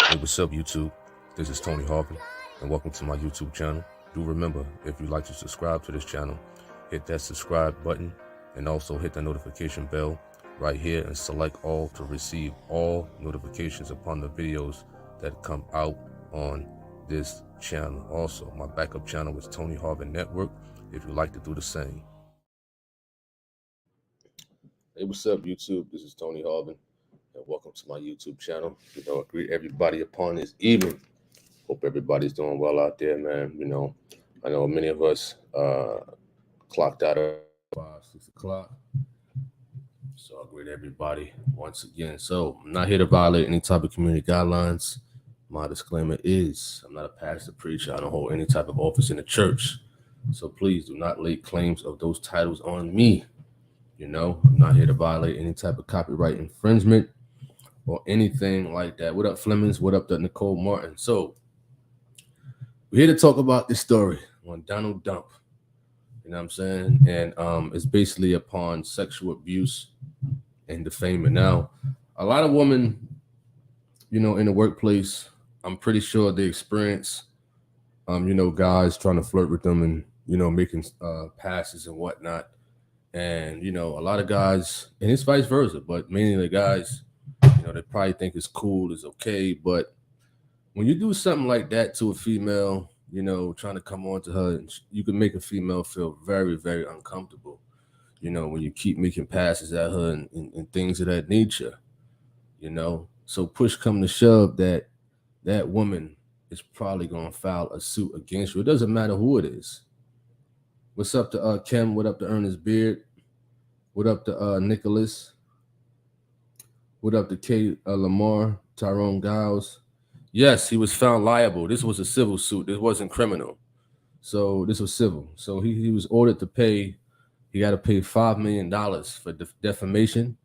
Hey, what's up, YouTube? This is Tony Harvin, and welcome to my YouTube channel. Do remember, if you'd like to subscribe to this channel, hit that subscribe button and also hit the notification bell right here and select all to receive all notifications upon the videos that come out on this channel. Also, my backup channel is Tony Harvin Network if you'd like to do the same. Hey, what's up, YouTube? This is Tony Harvin, and welcome to my YouTube channel. I greet everybody upon this evening. Hope everybody's doing well out there, man. I know many of us clocked out at 5, 6 o'clock. So I greet everybody once again. So I'm not here to violate any type of community guidelines. My disclaimer is I'm not a pastor, preacher. I don't hold any type of office in the church. So please do not lay claims of those titles on me. I'm not here to violate any type of copyright infringement or anything like that. What up, Flemings? What up, Nicole Martin? So we're here to talk about this story on Donald Dump. You know what I'm saying? And it's basically upon sexual abuse and defaming. Now, a lot of women, in the workplace, I'm pretty sure they experience, guys trying to flirt with them and, making passes and whatnot. And, a lot of guys, and it's vice versa, but mainly the guys, they probably think it's cool, it's okay. But when you do something like that to a female, trying to come on to her, you can make a female feel very, very uncomfortable, when you keep making passes at her and things of that nature, So push come to shove, that woman is probably going to file a suit against you. It doesn't matter who it is. What's up to Kim? What up to Ernest Beard? What up to Nicholas? What up to Kate Lamar? Tyrone Giles? Yes, he was found liable. This was a civil suit. This wasn't criminal. So this was civil. So he was ordered to pay. He got to pay $5 million for defamation,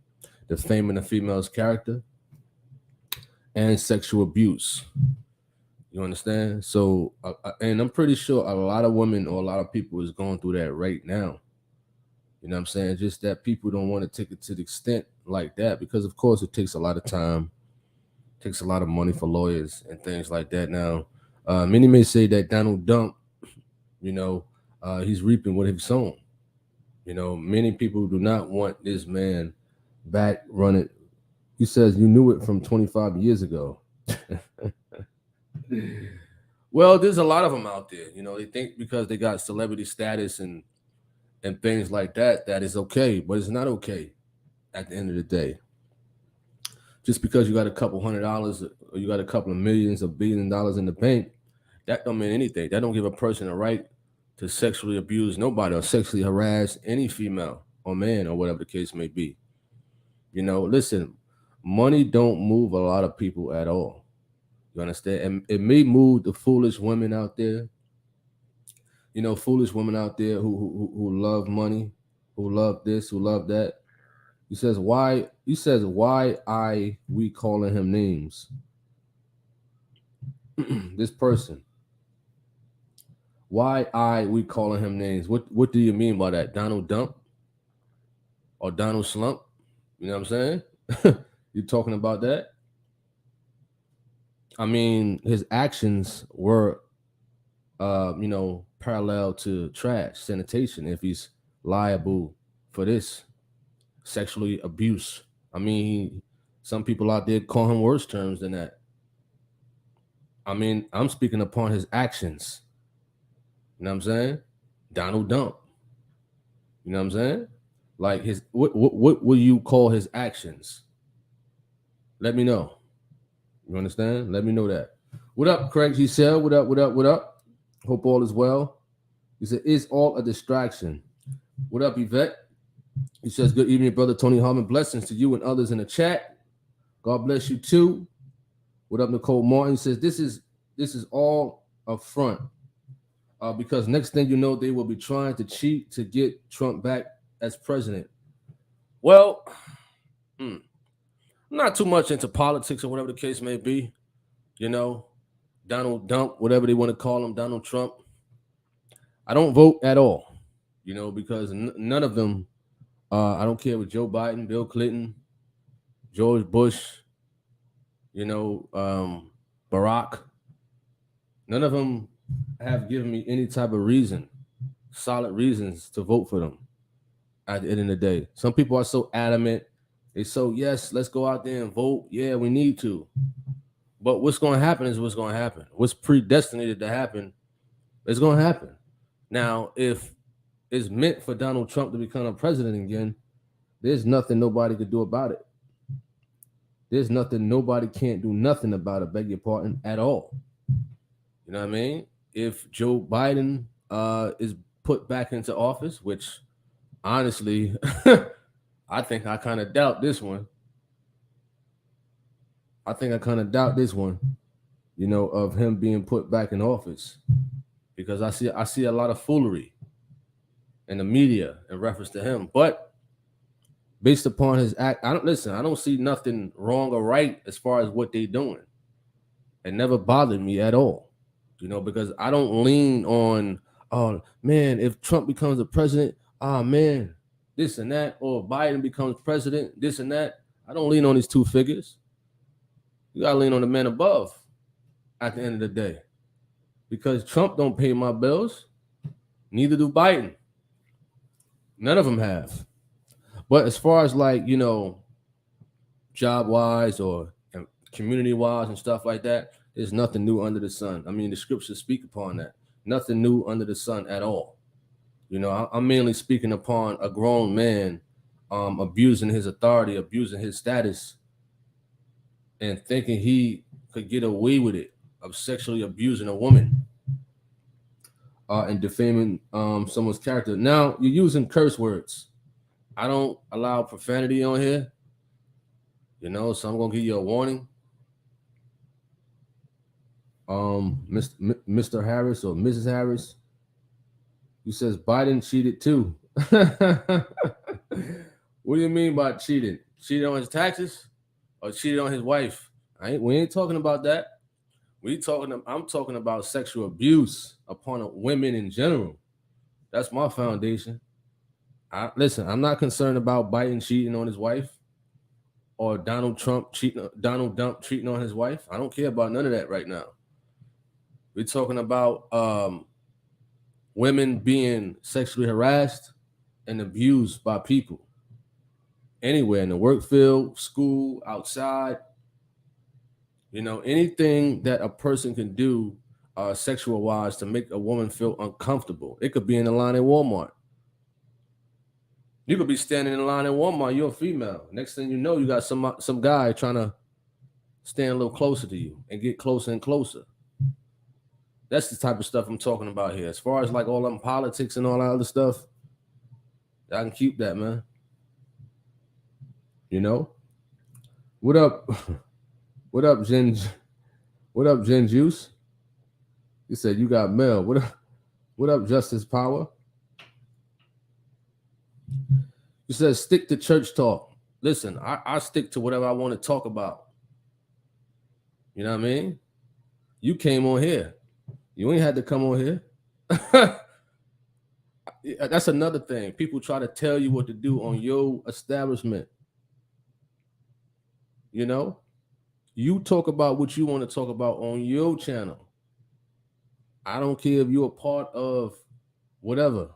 defaming a female's character, and sexual abuse. You understand? So, and I'm pretty sure a lot of women or a lot of people is going through that right now. You know what I'm saying? Just that people don't want to take it to the extent like that because, of course, it takes a lot of time, takes a lot of money for lawyers and things like that. Now, many may say that Donald Dump, he's reaping what he's sown. Many people do not want this man back running. He says you knew it from 25 years ago. Well, there's a lot of them out there. They think because they got celebrity status and things like that, that is okay, but it's not okay at the end of the day. Just because you got a couple $100 or you got a couple of millions or $1 billion in the bank, that don't mean anything. That don't give a person a right to sexually abuse nobody or sexually harass any female or man or whatever the case may be. Listen, money don't move a lot of people at all. You understand? And it may move the foolish women out there. Foolish women out there who love money, who love this, who love that. He says, why we calling him names? This person. Why we calling him names? What do you mean by that? Donald Dump? Or Donald Slump? You know what I'm saying? You talking about that? I mean, his actions were parallel to trash, sanitation, if he's liable for this sexually abuse. I mean, some people out there call him worse terms than that. I mean, I'm speaking upon his actions. You know what I'm saying? Donald Dump. You know what I'm saying? Like what will you call his actions? Let me know. You understand? Let me know that. What up, Craig Giselle? What up? What up? What up? Hope all is well. He said, "It's all a distraction." What up, Yvette? He says, "Good evening, brother Tony Harmon. Blessings to you and others in the chat. God bless you too." What up, Nicole Martin? He says, "This is all a front, because next thing you know, they will be trying to cheat to get Trump back as president." Well, I'm not too much into politics or whatever the case may be. Donald Dump, whatever they want to call him, Donald Trump. I don't vote at all, because none of them. I don't care with Joe Biden, Bill Clinton, George Bush, Barack. None of them have given me any type of reason, solid reasons to vote for them at the end of the day. Some people are so adamant. They so, yes, let's go out there and vote. Yeah, we need to. But what's going to happen is what's going to happen. What's predestinated to happen is going to happen. Now, if it's meant for Donald Trump to become a president again, there's nothing nobody could do about it. There's nothing nobody can't do nothing about it, beg your pardon, at all. You know what I mean? If Joe Biden is put back into office, which honestly, I think I kind of doubt this one. You know, of him being put back in office, because I see a lot of foolery in the media in reference to him. But based upon his act, I don't see nothing wrong or right as far as what they're doing. It never bothered me at all, you know, because I don't lean on, oh man, if Trump becomes the president, man, this and that, or Biden becomes president, this and that. I don't lean on these two figures. You gotta lean on the man above at the end of the day, because Trump don't pay my bills, neither do Biden. None of them have. But as far as, like, you know, job wise or community wise and stuff like that, there's nothing new under the sun. I mean, the scriptures speak upon that. Nothing new under the sun at all. You know, I'm mainly speaking upon a grown man abusing his authority, abusing his status, and thinking he could get away with it, of sexually abusing a woman and defaming someone's character. Now, you're using curse words. I don't allow profanity on here, you know, so I'm going to give you a warning. Mr. Harris or Mrs. Harris, who says Biden cheated too. What do you mean by cheated? Cheated on his taxes or cheated on his wife? We ain't talking about that. I'm talking about sexual abuse upon women in general. That's my foundation. I'm not concerned about Biden cheating on his wife or Donald Trump cheating on his wife. I don't care about none of that right now. We're talking about women being sexually harassed and abused by people anywhere, in the work field, school, outside. You know, anything that a person can do sexual wise to make a woman feel uncomfortable. It could be in the line at Walmart. You could be standing in the line at Walmart. You're a female. Next thing you know, you got some guy trying to stand a little closer to you and get closer and closer. That's the type of stuff I'm talking about here. As far as like all them politics and all that other stuff, I can keep that, man. You know? What up? What up, Jen? What up, Jen Juice? You said you got mail. What up, Justice Power? You said stick to church talk. Listen, I stick to whatever I want to talk about. You know what I mean? You came on here. You ain't had to come on here. That's another thing. People try to tell you what to do on your establishment. You know? You talk about what you want to talk about on your channel. I don't care if you're a part of whatever.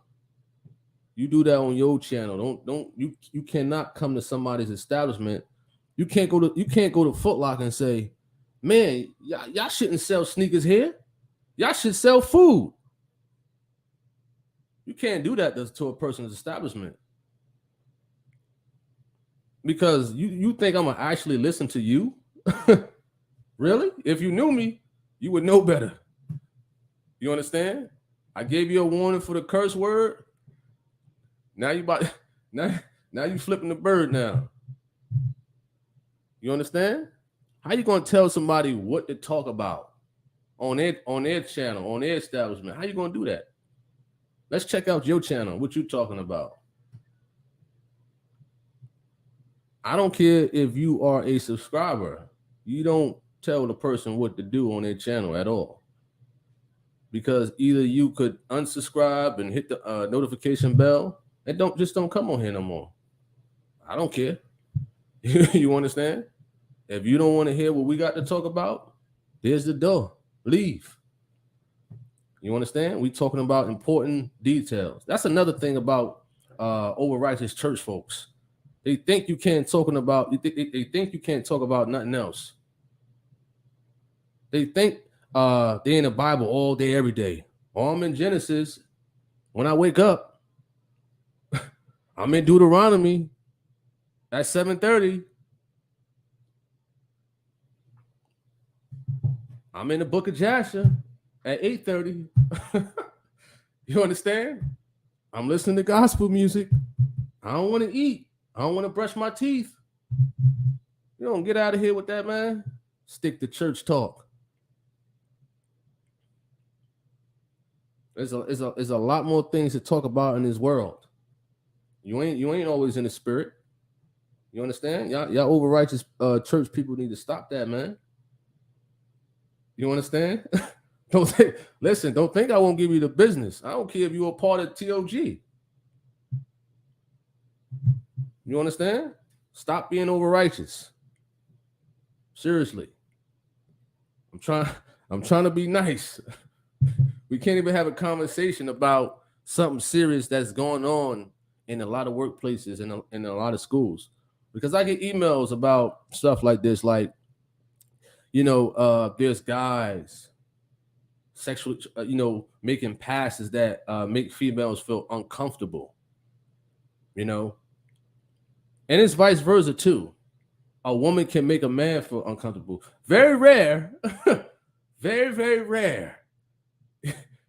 You do that on your channel. You cannot come to somebody's establishment. You can't go to Foot Locker and say, man, y'all shouldn't sell sneakers here. Y'all should sell food. You can't do that to a person's establishment. Because you think I'm gonna actually listen to you? Really? If you knew me, you would know better. You understand? I gave you a warning for the curse word. Now you flipping the bird now. You understand? How you gonna tell somebody what to talk about on their channel, on their establishment? How you gonna do that? Let's check out your channel. What you talking about? I don't care if you are a subscriber. You don't tell the person what to do on their channel at all. Because either you could unsubscribe and hit the notification bell and don't come on here no more. I don't care. You understand? If you don't want to hear what we got to talk about, There's the door. Leave. You understand? We talking about important details. That's another thing about over righteous church folks. They think you can't talking about. They think you can't talk about nothing else. They think they in the Bible all day, every day. Oh, I'm in Genesis. When I wake up, I'm in Deuteronomy at 7:30. I'm in the book of Jasher at 8:30. You understand? I'm listening to gospel music. I don't want to eat. I don't want to brush my teeth. You don't get out of here with that, man. Stick to church talk. There's a lot more things to talk about in this world. You ain't always in the spirit. You understand? Y'all over righteous church people need to stop that, man. You understand? Don't think I won't give you the business. I don't care if you're a part of TOG. You understand? Stop being over righteous. Seriously. I'm trying to be nice. We can't even have a conversation about something serious that's going on in a lot of workplaces and in a lot of schools. Because I get emails about stuff like this, like, there's guys sexually, making passes that make females feel uncomfortable, and it's vice versa too. A woman can make a man feel uncomfortable. Very rare, very, very rare.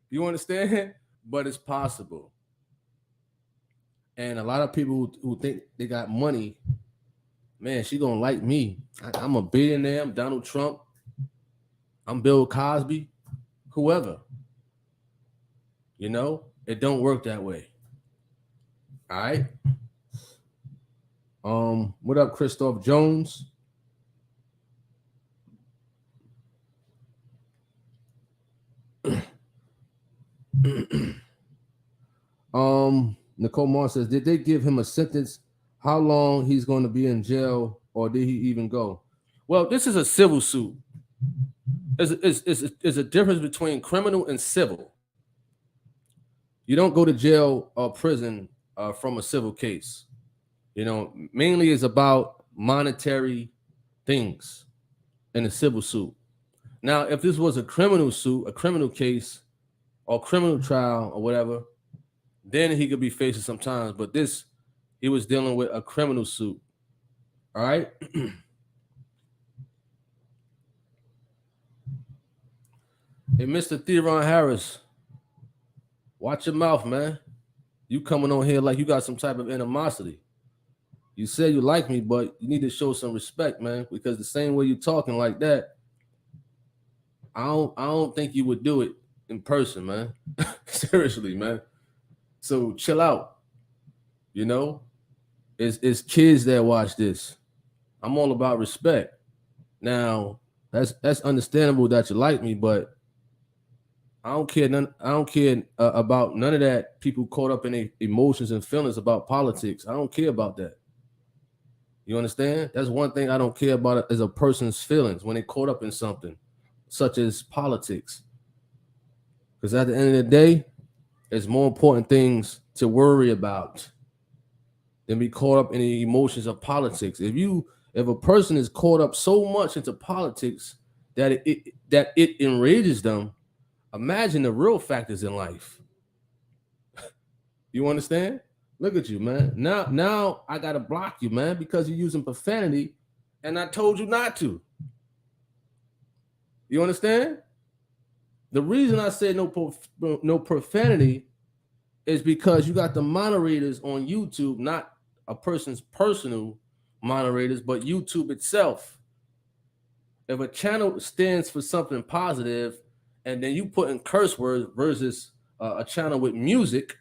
You understand? But it's possible. And a lot of people who think they got money, man, she gonna like me. I'm a billionaire. I'm Donald Trump. I'm Bill Cosby. Whoever. It don't work that way. All right. What up, Christoph Jones? Nicole Moore says, did they give him a sentence? How long he's going to be in jail, or did he even go? Well, this is a civil suit. There's a difference between criminal and civil. You don't go to jail or prison from a civil case. Mainly it's about monetary things in a civil suit. Now, if this was a criminal suit, a criminal case, or criminal trial, or whatever, then he could be facing some time. But he was dealing with a criminal suit. All right. Hey, Mr. Theron Harris, watch your mouth, man. You coming on here like you got some type of animosity. You say you like me, but you need to show some respect, man, because the same way you're talking like that, I don't think you would do it in person, man. Seriously, man. So chill out. It's kids that watch this. I'm all about respect. Now, that's understandable that you like me, but I don't care about none of that. People caught up in emotions and feelings about politics. I don't care about that. You understand? That's one thing I don't care about is a person's feelings when they caught up in something, such as politics. Because at the end of the day, there's more important things to worry about than be caught up in the emotions of politics. If a person is caught up so much into politics that it enrages them, imagine the real factors in life. You understand? Look at you, man. Now I gotta block you, man, because you're using profanity, and I told you not to. You understand? The reason I said no profanity is because you got the moderators on YouTube, not a person's personal moderators, but YouTube itself. If a channel stands for something positive, and then you put in curse words versus a channel with music,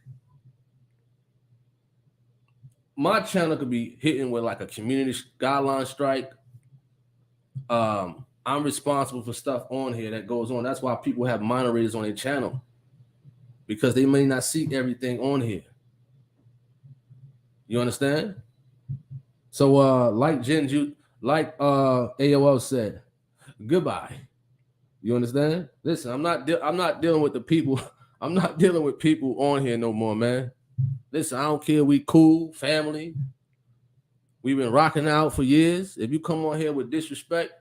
my channel could be hitting with like a community guideline strike. I'm responsible for stuff on here that goes on. That's why people have moderators on their channel, because they may not see everything on here. You understand? So like AOL said, goodbye. You understand? Listen, I'm not dealing with the people. I'm not dealing with people on here no more, man. Listen, I don't care. We cool, family. We've been rocking out for years. If you come on here with disrespect,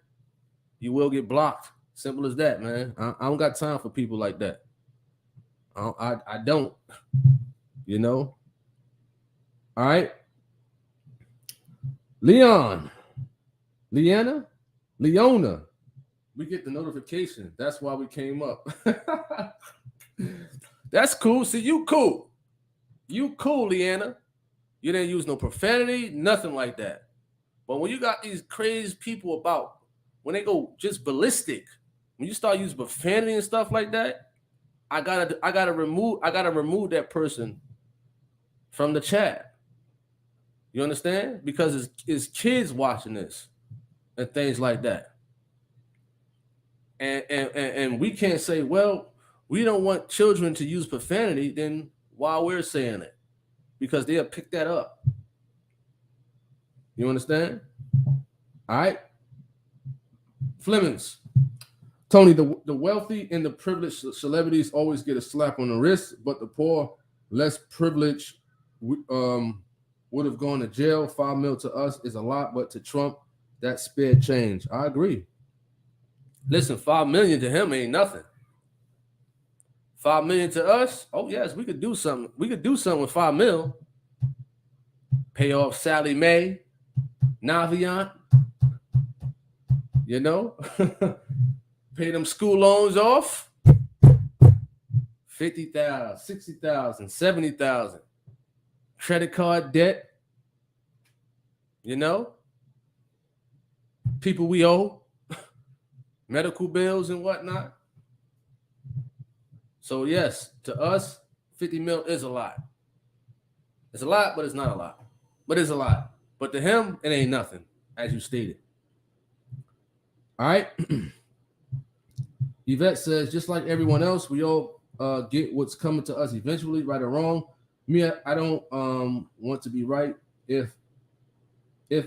you will get blocked. Simple as that, man. I don't got time for people like that. I don't. You know. All right. Leona. We get the notification. That's why we came up. That's cool. See, you cool. You cool, Leanna. You didn't use no profanity, nothing like that. But when you got these crazy people about, when they go just ballistic, when you start using profanity and stuff like that, I gotta remove that person from the chat. You understand? Because it's kids watching this and things like that. And we can't say, well, we don't want children to use profanity, then while we're saying it, because they'll pick that up. You understand? All right. Flemings. Tony, the wealthy and the privileged celebrities always get a slap on the wrist, but the poor, less privileged, would have gone to jail. $5 million to us is a lot, but to Trump, that's spare change. I agree. Listen, $5 million to him ain't nothing. $5 million to us, oh yes, we could do something. We could do something with $5 million. Pay off Sally Mae, Navient, you know, pay them school loans off. 50,000, 60,000, 70,000. Credit card debt, you know, people we owe, medical bills and whatnot. So yes, to us, 50 mil is a lot. It's a lot, but it's not a lot. But it's a lot. But to him, it ain't nothing, as you stated. All right. Yvette says, just like everyone else, we all get what's coming to us eventually, right or wrong. Me, I don't want to be right if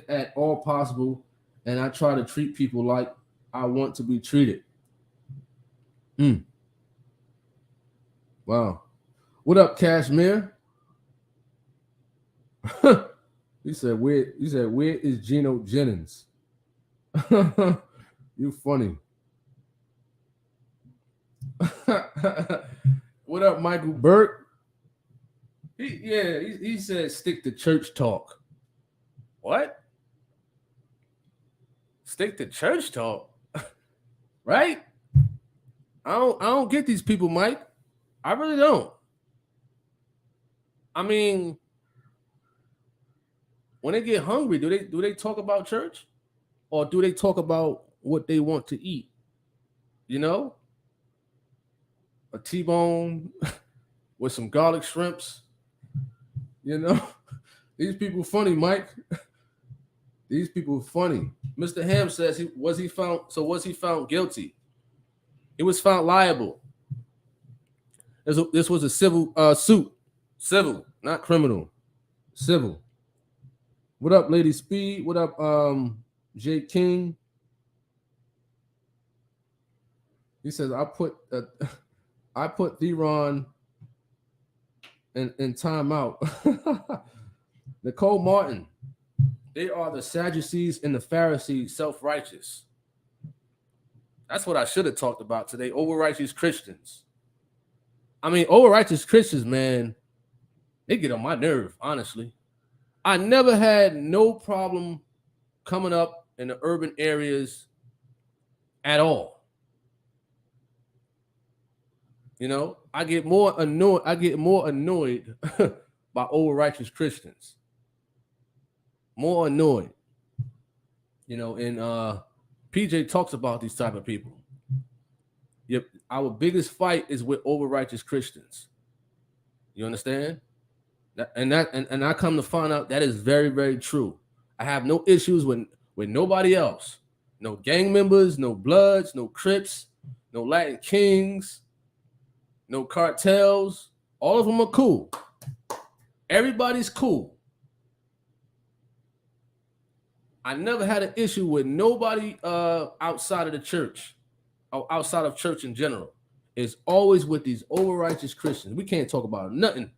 at all possible, and I try to treat people like I want to be treated. Wow. What up, Cashmere? He said, where is Geno Jennings? You funny. What up, Michael Burke? He said stick to church talk. What? Stick to church talk? Right? I don't get these people, Mike. I really don't. I mean, when they get hungry, do they talk about church? Or do they talk about what they want to eat? You know? A T-bone with some garlic shrimps. You know? These people funny, Mike. These people funny. Mr. Ham says was he found guilty? He was found liable. This was a civil suit. Civil, not criminal. Civil. What up, Lady Speed? What up, Jay King? He says, I put Theron in timeout. Nicole Martin. They are the Sadducees and the Pharisees, self-righteous. That's what I should have talked about today. Over-righteous Christians. I mean, over-righteous Christians, man, they get on my nerve, honestly. I never had no problem coming up in the urban areas at all. You know, I get more annoyed by over-righteous Christians. More annoyed. You know, and PJ talks about these type of people. Yep, our biggest fight is with over-righteous Christians. You understand? And I come to find out that is very, very true. I have no issues with nobody else. No gang members, no Bloods, no Crips, no Latin Kings, no cartels. All of them are cool. Everybody's cool. I never had an issue with nobody outside of the church. outside of church in general, is always with these over righteous Christians. We can't talk about nothing.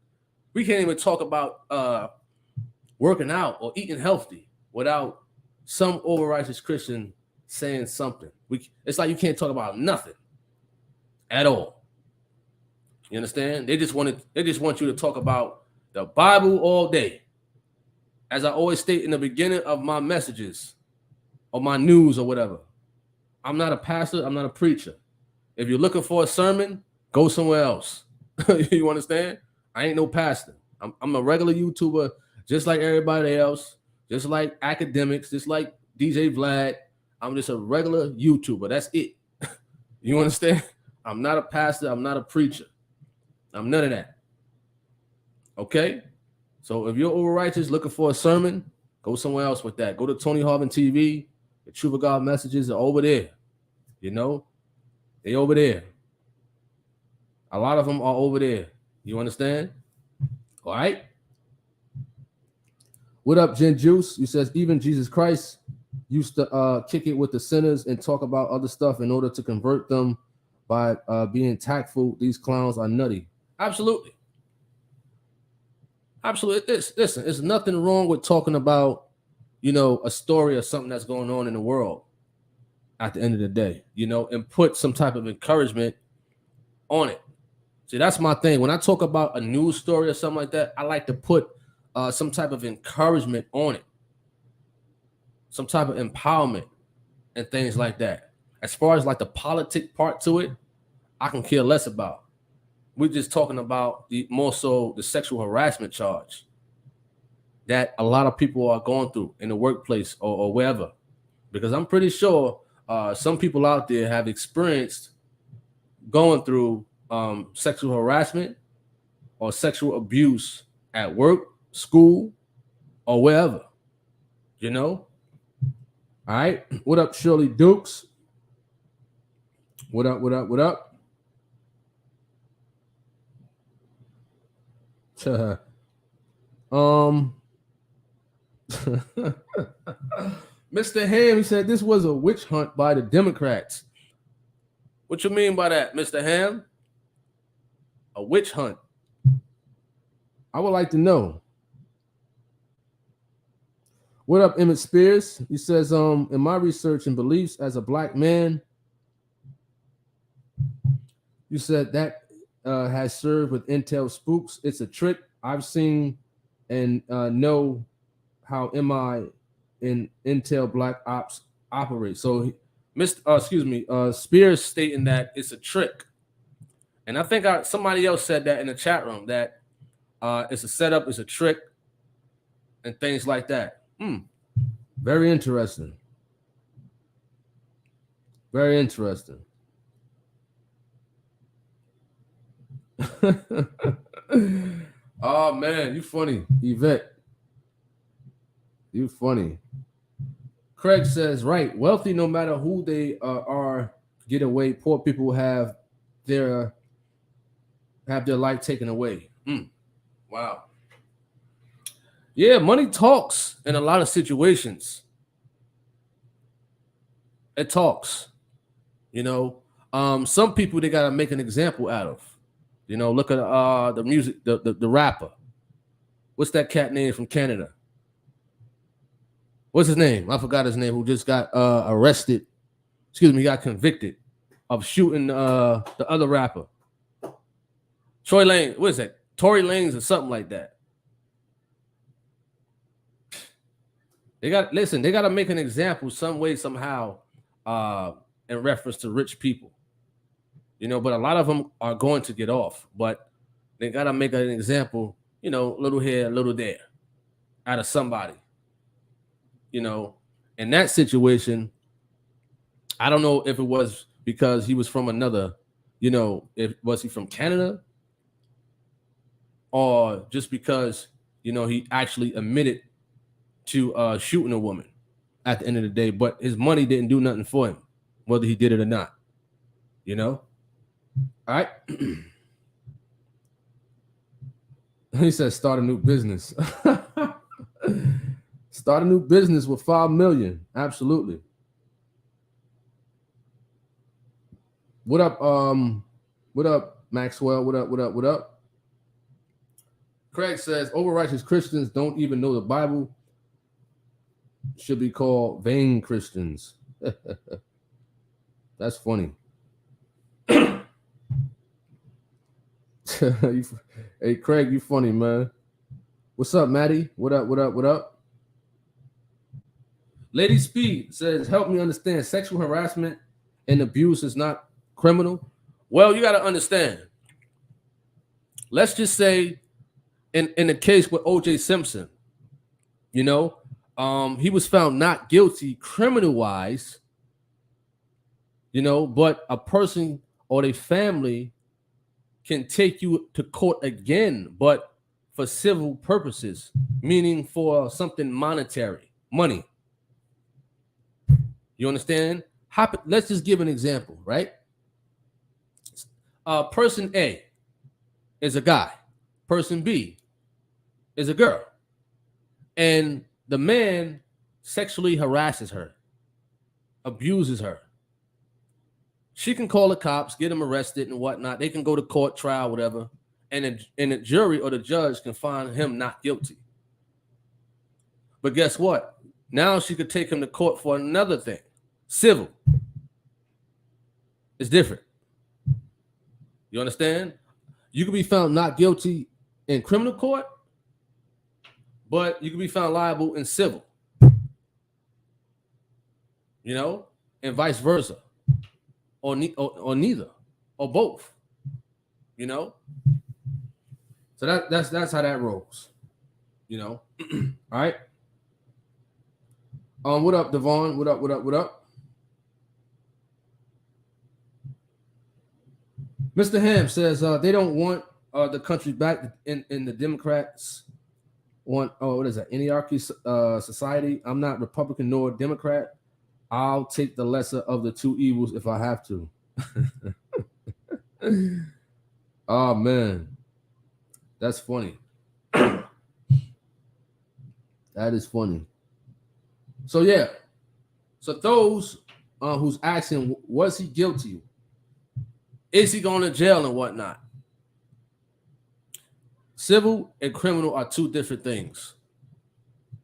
We can't even talk about working out or eating healthy without some over righteous Christian saying something. It's like you can't talk about nothing at all. You understand? They just want you to talk about the Bible all day. As I always state in the beginning of my messages or my news or whatever, I'm not a pastor. I'm not a preacher. If you're looking for a sermon, go somewhere else. You understand? I ain't no pastor. I'm a regular YouTuber, just like everybody else, just like academics, just like DJ Vlad. I'm just a regular YouTuber. That's it. You understand? I'm not a pastor. I'm not a preacher. I'm none of that. Okay? So if you're over righteous looking for a sermon, go somewhere else with that. Go to Tony Harvin TV. The Truth of God messages are over there. You know? They over there. A lot of them are over there. You understand? All right? What up, Jen Juice? He says, even Jesus Christ used to kick it with the sinners and talk about other stuff in order to convert them by being tactful. These clowns are nutty. Absolutely. Absolutely. Listen, there's nothing wrong with talking about, a story or something that's going on in the world at the end of the day, and put some type of encouragement on it. See, that's my thing. When I talk about a news story or something like that, I like to put some type of encouragement on it, some type of empowerment and things like that. As far as like the politic part to it, I can care less about. We're just talking about more so the sexual harassment charge that a lot of people are going through in the workplace or wherever. Because I'm pretty sure some people out there have experienced going through sexual harassment or sexual abuse at work, school, or wherever. All right. What up, Shirley Dukes? What up? What up? What up? Mr. Ham, he said this was a witch hunt by the Democrats. What you mean by that, Mr. Ham? A witch hunt? I would like to know. What up, Emmett Spears? He says, in my research and beliefs as a black man, you said that has served with intel spooks. It's a trick. I've seen and know how MI in intel black ops operate. So, Spears stating that it's a trick, and I think somebody else said that in the chat room that it's a setup, it's a trick, and things like that. Very interesting. Very interesting. Oh man, you funny, Yvette. You funny. Craig says, right, wealthy no matter who they are get away. Poor people have their life taken away. Wow. Yeah, money talks in a lot of situations. It talks. Some people they gotta make an example out of. Look at the music, the rapper. What's that cat name from Canada? What's his name? I forgot his name. Who just got arrested? Excuse me, he got convicted of shooting the other rapper. Tory Lanez or something like that. They got to make an example some way, somehow, in reference to rich people. But a lot of them are going to get off. But they got to make an example, little here, little there, out of somebody. In that situation, I don't know if it was because he was from another, was he from Canada? Or just because, he actually admitted to shooting a woman at the end of the day, but his money didn't do nothing for him, whether he did it or not. All right. He says start a new business. Start a new business with $5 million. Absolutely. What up? What up, Maxwell? What up? What up? What up? Craig says over-righteous Christians don't even know the Bible. Should be called vain Christians. That's funny. Hey, Craig, you funny, man. What's up, Maddie? What up? What up? What up? Lady Speed says, help me understand. Sexual harassment and abuse is not criminal. Well, you got to understand. Let's just say in the case with O.J. Simpson, you know, he was found not guilty criminal-wise, you know, but a person or a family can take you to court again, but for civil purposes, meaning for something monetary, money. You understand? Let's just give an example, right? Person A is a guy. Person B is a girl. And the man sexually harasses her, abuses her. She can call the cops, get him arrested and whatnot. They can go to court, trial, whatever. And the jury or the judge can find him not guilty. But guess what? Now she could take him to court for another thing. Civil. It's different. You understand? You can be found not guilty in criminal court, but you can be found liable in civil. You know? And vice versa. Or neither. Or both. You know? So that's how that rolls. You know? All right? What up, Devon? What up? What up? What up? Mr. Ham says they don't want the country back in the Democrats want, what is that? Anarchy society. I'm not Republican nor Democrat. I'll take the lesser of the two evils if I have to. Oh, man. That's funny. That is funny. So, yeah. So those who's asking, was he guilty? Is he going to jail and whatnot? Civil and criminal are two different things.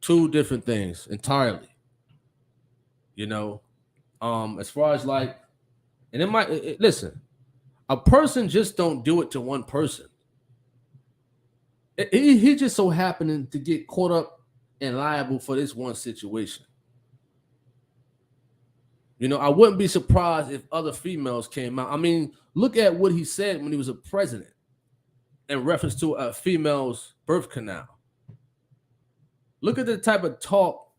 Two different things entirely. You know, as far as like, and it might, listen, a person just don't do it to one person. He just so happening to get caught up and liable for this one situation. You know, I wouldn't be surprised if other females came out. I mean, look at what he said when he was a president in reference to a female's birth canal. Look at the type of talk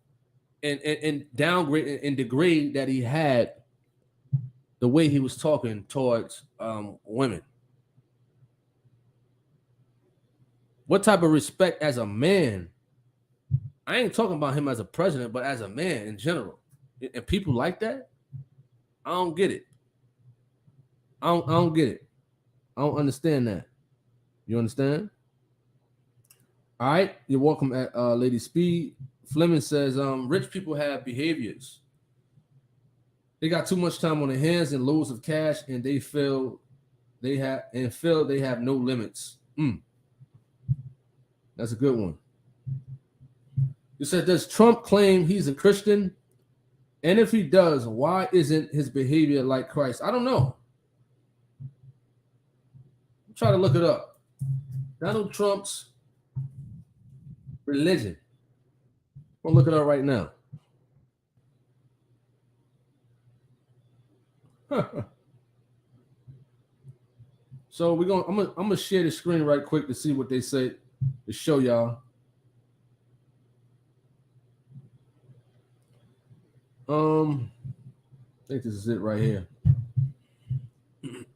and downgrade and degrade that he had, the way he was talking towards women. What type of respect as a man? I ain't talking about him as a president, but as a man in general. And people like that, I don't get it. I don't get it. I don't understand that. You understand? All right, you're welcome at Lady Speed. Fleming says, rich people have behaviors. They got too much time on their hands and loads of cash, and they feel they have no limits. That's a good one. You said, does Trump claim he's a Christian? And if he does, why isn't his behavior like Christ? I don't know. Try to look it up. Donald Trump's religion. I'm gonna look it up right now. So I'm gonna share the screen right quick to see what they say to show y'all. I think this is it right here.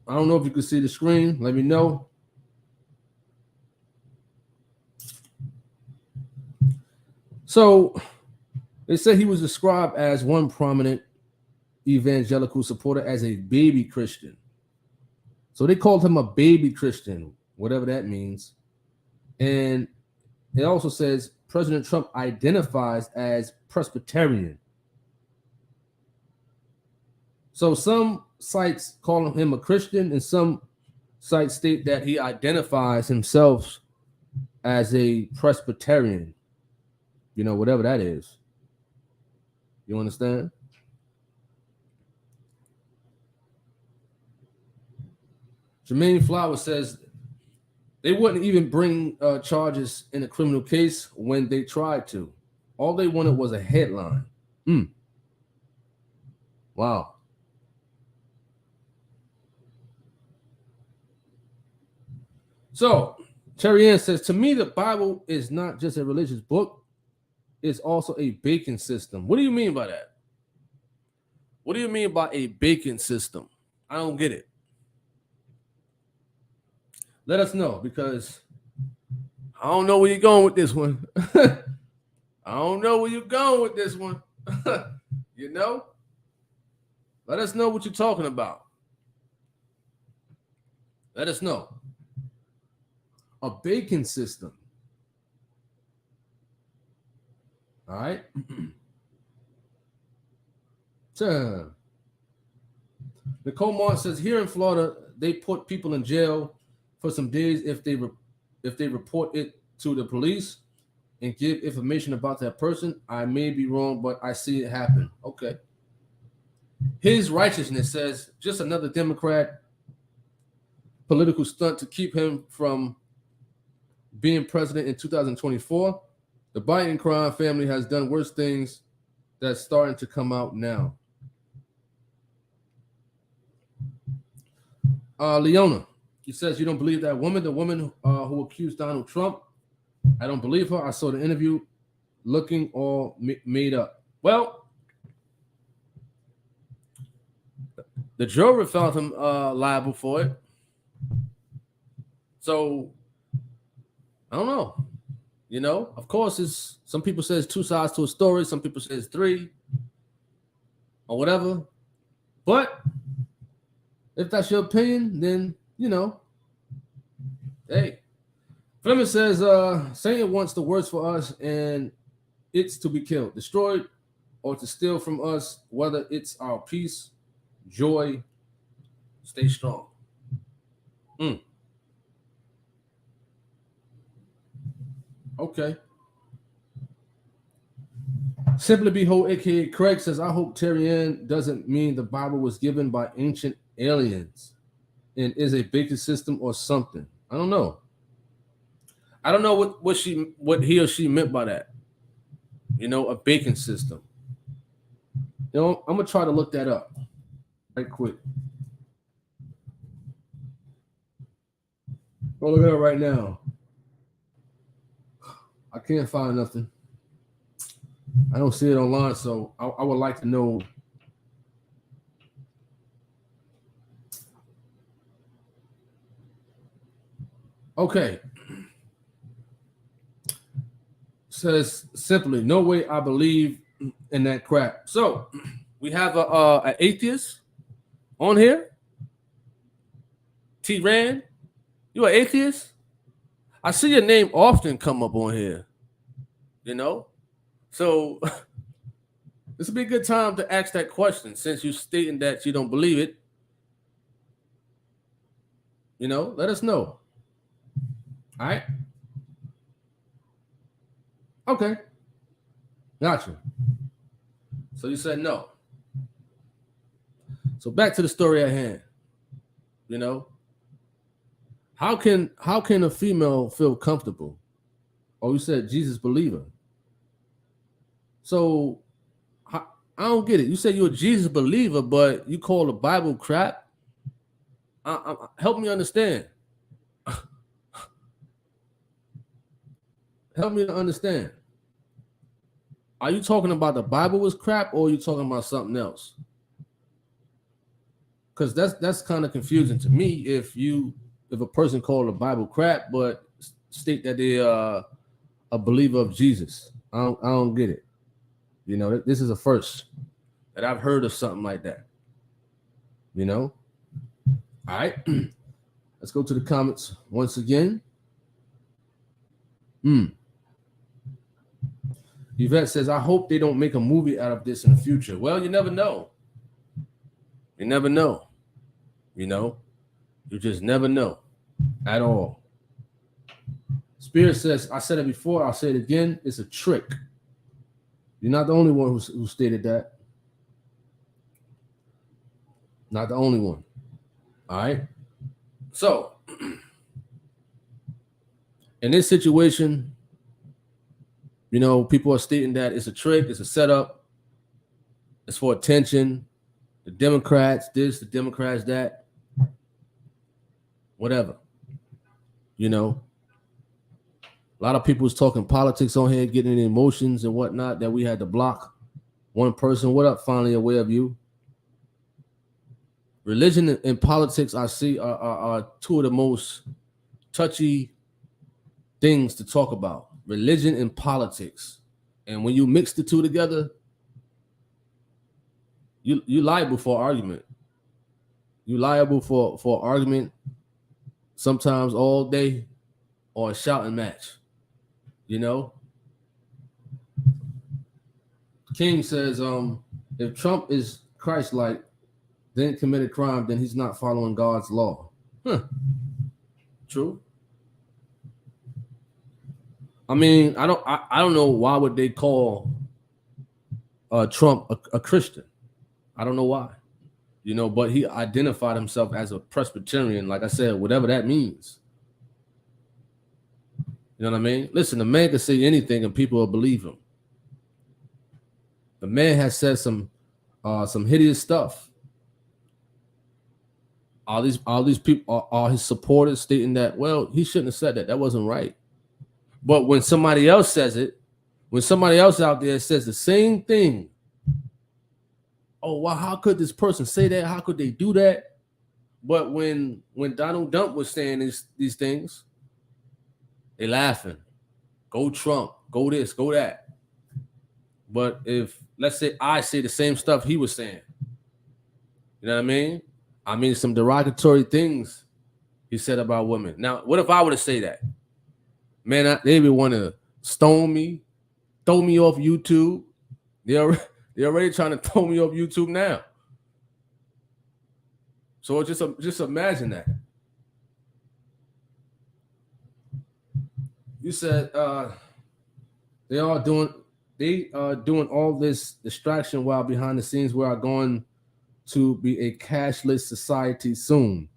I don't know if you can see the screen. Let me know. So they said he was described as one prominent evangelical supporter as a baby Christian. So they called him a baby Christian, whatever that means. And it also says President Trump identifies as Presbyterian. So some sites call him a Christian, and some sites state that he identifies himself as a Presbyterian. You know, whatever that is. You understand? Jermaine Flowers says they wouldn't even bring charges in a criminal case when they tried to. All they wanted was a headline. Wow. So, Terry Ann says, to me, the Bible is not just a religious book. It's also a banking system. What do you mean by that? What do you mean by a banking system? I don't get it. Let us know, because I don't know where you're going with this one. I don't know where you're going with this one. You know? Let us know what you're talking about. Let us know. A banking system. All right. Nicole Martin says, here in Florida, they put people in jail for some days if they report it to the police and give information about that person. I may be wrong, but I see it happen. Okay. His righteousness says, just another Democrat political stunt to keep him from being president in 2024. The Biden crime family has done worse things that's starting to come out now. Leona, he says, you don't believe that woman, the woman who accused Donald Trump? I don't believe her. I saw the interview looking all made up. Well, the jury found him liable for it. So, I don't know. You know, of course, it's some people say it's two sides to a story. Some people say it's three or whatever. But if that's your opinion, then, you know, hey. Fleming says, Satan wants the worst for us, and it's to be killed, destroyed, or to steal from us, whether it's our peace, joy, stay strong. Okay. Simply Behold, aka Craig says, I hope Terry Ann doesn't mean the Bible was given by ancient aliens and is a banking system or something. I don't know. I don't know what he or she meant by that. You know, a banking system. You know, I'm gonna try to look that up right quick. I'll look it up right now. I can't find nothing. I don't see it online, so I would like to know. Okay. Says simply, no way I believe in that crap. So we have an atheist on here. T. Rand, you an atheist? I see your name often come up on here. You know? So this would be a good time to ask that question, since you're stating that you don't believe it. You know, let us know. All right. Okay. Gotcha. So you said no. So back to the story at hand. You know, how can a female feel comfortable? Oh, you said Jesus believer. So I don't get it. You said you're a Jesus believer, but you call the Bible crap. Help me understand. Help me to understand. Are you talking about the Bible was crap, or are you talking about something else? Because that's kind of confusing to me. If a person called the Bible crap, but state that they are a believer of Jesus, I don't get it. You know, this is a first that I've heard of something like that. You know. All right. Let's go to the comments once again. Yvette says, I hope they don't make a movie out of this in the future. Well, you never know. You never know. You know, you just never know at all. Spirit says, I said it before, I'll say it again, it's a trick. You're not the only one who stated that. Not the only one. All right. So, in this situation, you know, people are stating that it's a trick, it's a setup, it's for attention. The Democrats this, the Democrats that, whatever. You know, a lot of people was talking politics on here, getting in emotions and whatnot that we had to block one person. What up, finally aware of you? Religion and politics, I see, are two of the most touchy things to talk about. Religion and politics. And when you mix the two together, you liable for argument. You liable for argument sometimes all day or a shouting match. You know? King says, if Trump is Christ-like, then committed crime, then he's not following God's law. True. I mean, I don't know why would they call Trump a Christian. I don't know why. You know, but he identified himself as a Presbyterian, like I said, whatever that means. You know what I mean? Listen, the man can say anything and people will believe him. The man has said some hideous stuff. All these people are his supporters stating that, well, he shouldn't have said that. That wasn't right. But when somebody else says it, when somebody else out there says the same thing, oh, well, how could this person say that? How could they do that? But when Donald Trump was saying these things, they laughing. Go Trump, go this, go that. But if, let's say I say the same stuff he was saying, you know what I mean? I mean, some derogatory things he said about women. Now, what if I were to say that? Man, they would want to stone me, throw me off YouTube. They're already trying to throw me off YouTube now. So just imagine that. You said they are doing all this distraction while behind the scenes we are going to be a cashless society soon.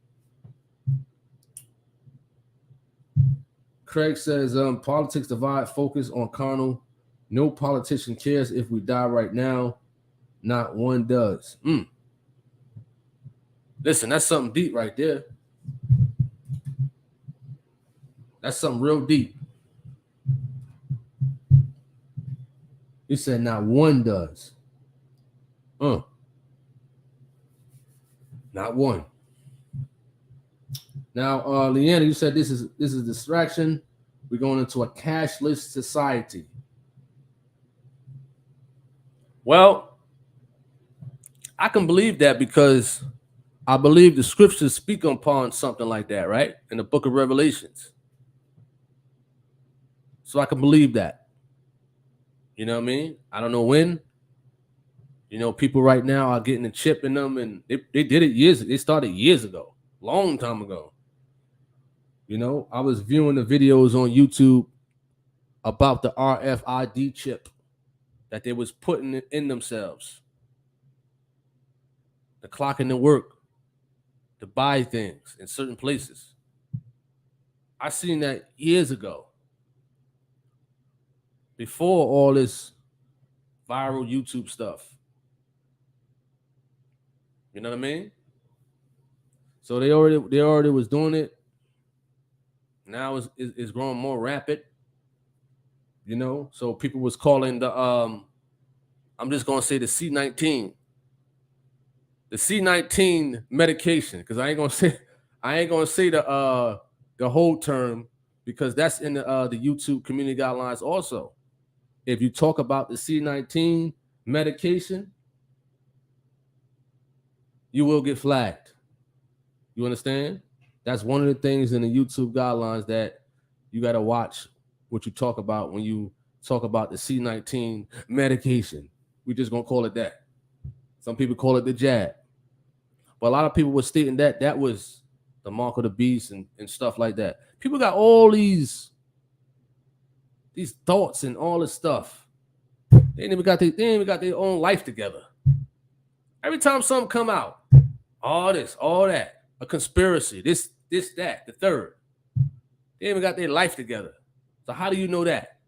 Craig says, politics divide, focus on carnal. No politician cares if we die right now. Not one does. Listen, that's something deep right there. That's something real deep. He said not one does. Not one. Now, Leanna, you said this is distraction. We're going into a cashless society. Well, I can believe that because I believe the scriptures speak upon something like that, right? In the book of Revelations. So I can believe that. You know what I mean? I don't know when. You know, people right now are getting a chip in them, and they did it they started years ago, long time ago. You know, I was viewing the videos on YouTube about the RFID chip that they was putting in themselves. The clocking to work, to buy things in certain places. I seen that years ago. Before all this viral YouTube stuff. You know what I mean? So they already was doing it. Now it's growing more rapid. You know, so people was calling the I'm just gonna say the C19. The C19 medication, because I ain't gonna say the whole term, because that's in the YouTube community guidelines also. If you talk about the C19 medication, you will get flagged. You understand? That's one of the things in the YouTube guidelines that you got to watch what you talk about when you talk about the C19 medication. We're just going to call it that. Some people call it the jab. But a lot of people were stating that that was the mark of the beast and stuff like that. People got all these thoughts and all this stuff. They ain't even got their own life together. Every time something come out, all this, all that, a conspiracy, this, that, the third. They ain't even got their life together. So how do you know that?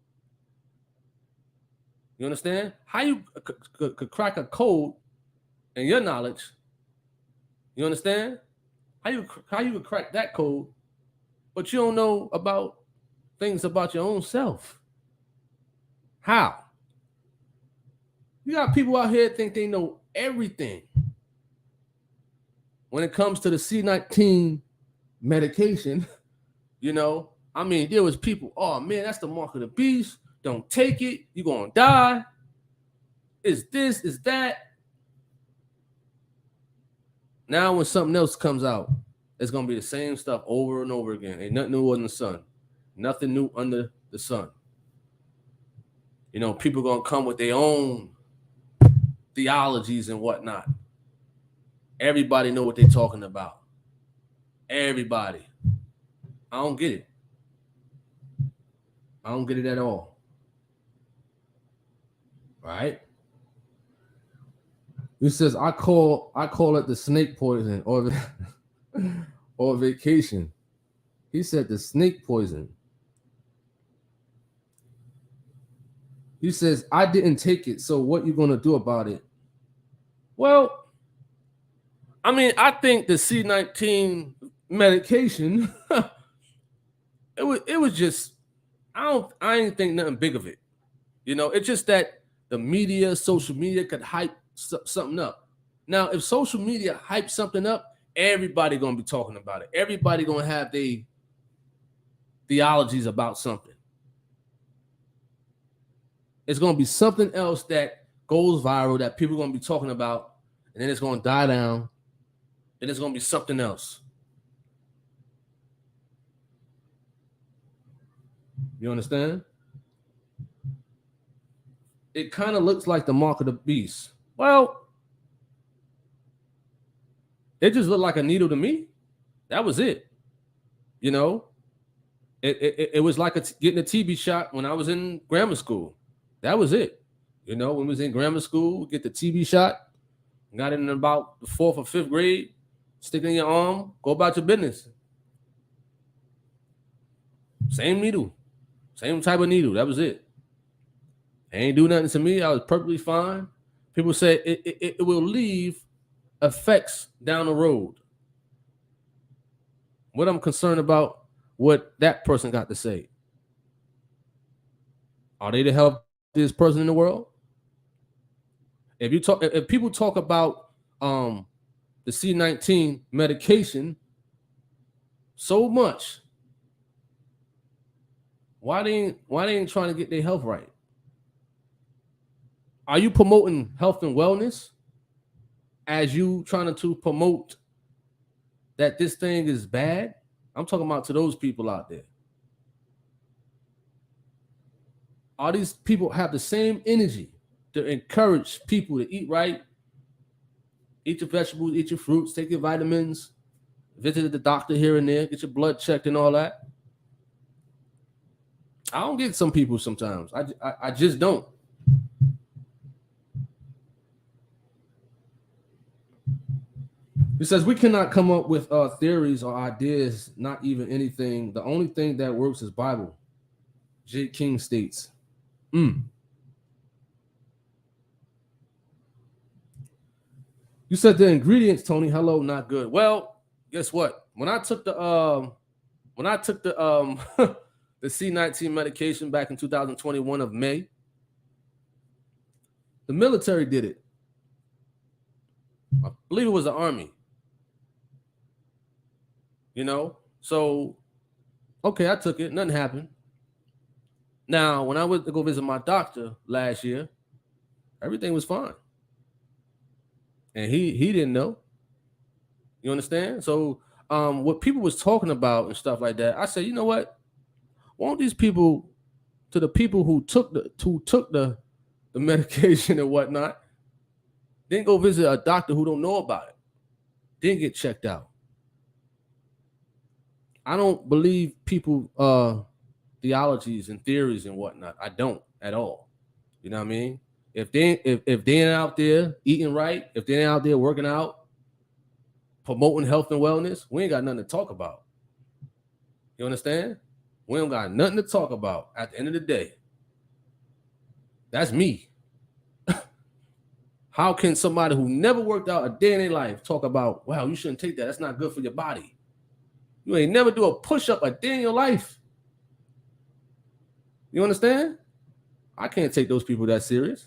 You understand? How you could crack a code in your knowledge? You understand? How you could crack that code, but you don't know about things about your own self? How? You got people out here think they know everything when it comes to the C19 medication. You know, I mean, there was people, oh man, that's the mark of the beast. Don't take it. You're going to die. Is this, is that. Now when something else comes out, it's going to be the same stuff over and over again. Ain't nothing new under the sun. Nothing new under the sun. You know, people going to come with their own theologies and whatnot. Everybody know what they're talking about. Everybody. I don't get it. I don't get it at all. Right? He says, I call it the snake poison or vacation. He said the snake poison. He says, I didn't take it, so what you gonna do about it? Well, I mean, I think the C19 medication, it was just, I ain't think nothing big of it. You know, it's just that the media, social media could hype something up. Now, if social media hype something up, everybody gonna be talking about it. Everybody gonna have their theologies about something. It's gonna be something else that goes viral that people are gonna be talking about, and then it's gonna die down, and it's gonna be something else. You understand? It kind of looks like the mark of the beast. Well, it just looked like a needle to me. That was it. You know, it was like getting a TB shot when I was in grammar school. That was it. You know, when we was in grammar school, get the TB shot, got it in about the 4th or 5th grade, stick it in your arm, go about your business. Same needle, same type of needle. That was it. It ain't do nothing to me. I was perfectly fine. People say it will leave effects down the road. What I'm concerned about, what that person got to say. Are they the healthiest person in the world? If people talk about the C19 medication so much, why they ain't trying to get their health right? Are you promoting health and wellness as you trying to promote that this thing is bad? I'm talking about to those people out there. Are these people have the same energy to encourage people to eat right, eat your vegetables, eat your fruits, take your vitamins, visit the doctor here and there, get your blood checked and all that? I don't get some people sometimes. I just don't. He says, we cannot come up with theories or ideas, not even anything. The only thing that works is Bible. J. King states. You said the ingredients, Tony. Hello, not good. Well, guess what? When I took the the C19 medication back in 2021 of May, the military did it. I believe it was the Army. You know, so okay, I took it. Nothing happened. Now, when I went to go visit my doctor last year, everything was fine. And he didn't know. You understand? So what people was talking about and stuff like that, I said, you know what? Won't these people, to the people who took the medication and whatnot, then go visit a doctor who don't know about it? Didn't get checked out. I don't believe people theologies and theories and whatnot. I don't at all. You know what I mean? If they ain't out there eating right, if they ain't out there working out, promoting health and wellness, we ain't got nothing to talk about. You understand? We don't got nothing to talk about at the end of the day. That's me. How can somebody who never worked out a day in their life talk about, wow, you shouldn't take that. That's not good for your body. You ain't never do a push-up a day in your life. You understand? I can't take those people that serious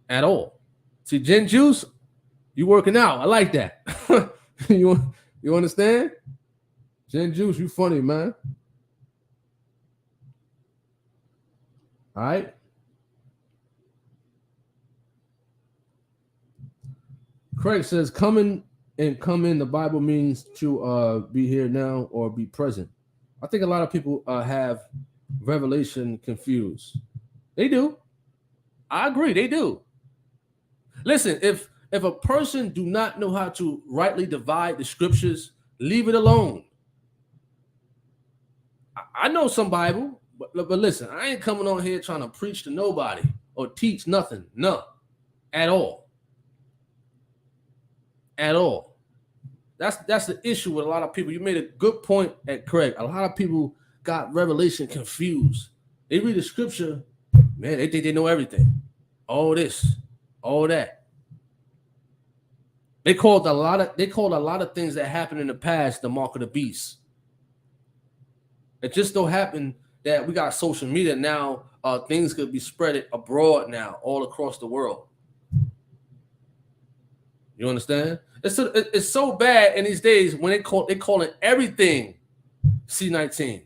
at all. See, Gen Juice, you working out. I like that. You understand? Gen Juice, you funny, man. All right. Craig says, coming and come in, the Bible means to be here now or be present. I think a lot of people have Revelation confused. They do. I agree, they do. Listen, if a person do not know how to rightly divide the scriptures, leave it alone. I know some Bible, but listen, I ain't coming on here trying to preach to nobody or teach nothing. No, at all. At all. That's the issue with a lot of people. You made a good point at Craig. A lot of people got Revelation confused. They read the scripture, man, they think they know everything. All this, all that. They called a lot of things that happened in the past the mark of the beast. It just don't happen that we got social media now. Things could be spread abroad now, all across the world. You understand? It's so bad in these days when they calling everything C19.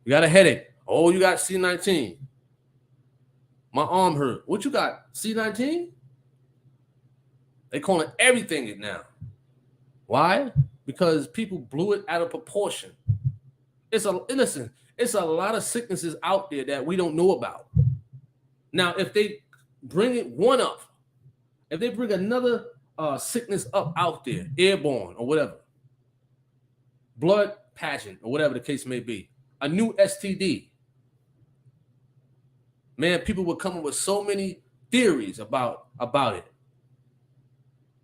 You got a headache. Oh, you got C19. My arm hurt. What you got? C19? They calling everything it now. Why? Because people blew it out of proportion. It's a lot of sicknesses out there that we don't know about. Now, if they bring it one up, if they bring another sickness up out there, airborne or whatever, blood pageant or whatever the case may be, a new STD, man, people would come up with so many theories about it.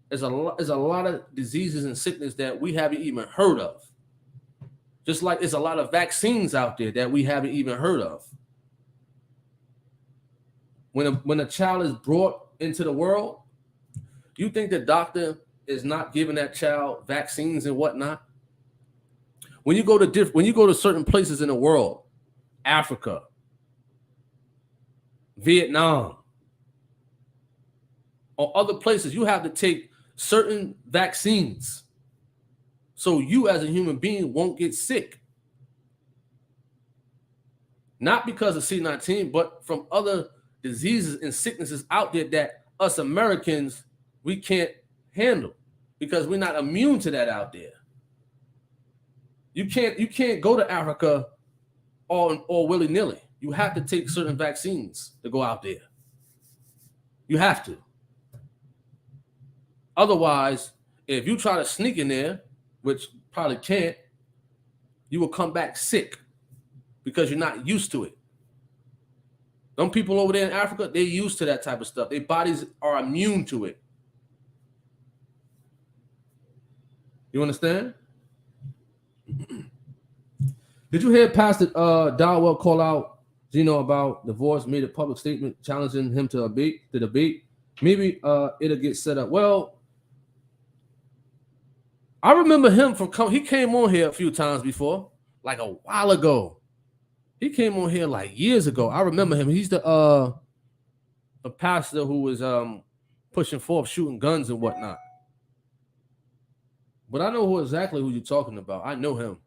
There's a lot of diseases and sickness that we haven't even heard of. Just like there's a lot of vaccines out there that we haven't even heard of. When a child is brought into the world, you think the doctor is not giving that child vaccines and whatnot? When you go to certain places in the world, Africa, Vietnam, or other places, you have to take certain vaccines so you as a human being won't get sick. Not because of C19, but from other diseases and sicknesses out there that us Americans, we can't handle because we're not immune to that out there. You can't go to Africa all willy-nilly. You have to take certain vaccines to go out there. You have to. Otherwise, if you try to sneak in there, which probably can't, you will come back sick because you're not used to it. Some people over there in Africa, they're used to that type of stuff. Their bodies are immune to it. You understand? Did you hear Pastor Darwell call out Gino about divorce, made a public statement challenging him to debate? Maybe it'll get set up. Well, I remember him he came on here a few times before, like a while ago. He came on here like years ago. I remember him. He's the pastor who was pushing forth shooting guns and whatnot. But I know exactly who you're talking about. I know him.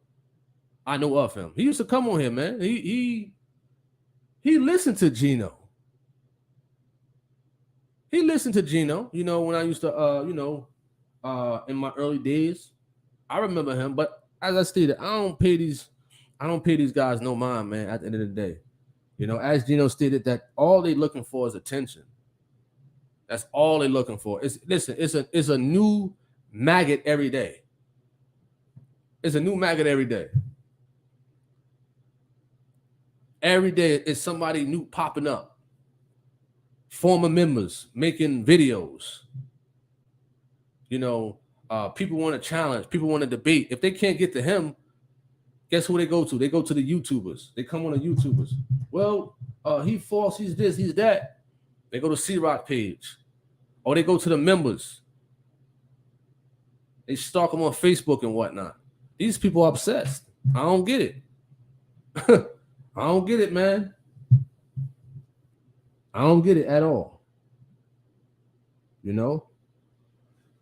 I know of him. He used to come on here, man. He listened to Gino. He listened to Gino, when I used to, in my early days. I remember him, but as I stated, I don't pay these guys no mind, man, at the end of the day. As Gino stated, that all they're looking for is attention. That's all they're looking for. It's a new maggot every day. It's a new maggot every day. Every day it's somebody new popping up. Former members making videos. People want to challenge. People want to debate. If they can't get to him, guess who they go to? They go to the YouTubers. They come on the YouTubers. Well, he's false. He's this. He's that. They go to C-Rock page. Or they go to the members. They stalk them on Facebook and whatnot. These people are obsessed. I don't get it. I don't get it, man. I don't get it at all. You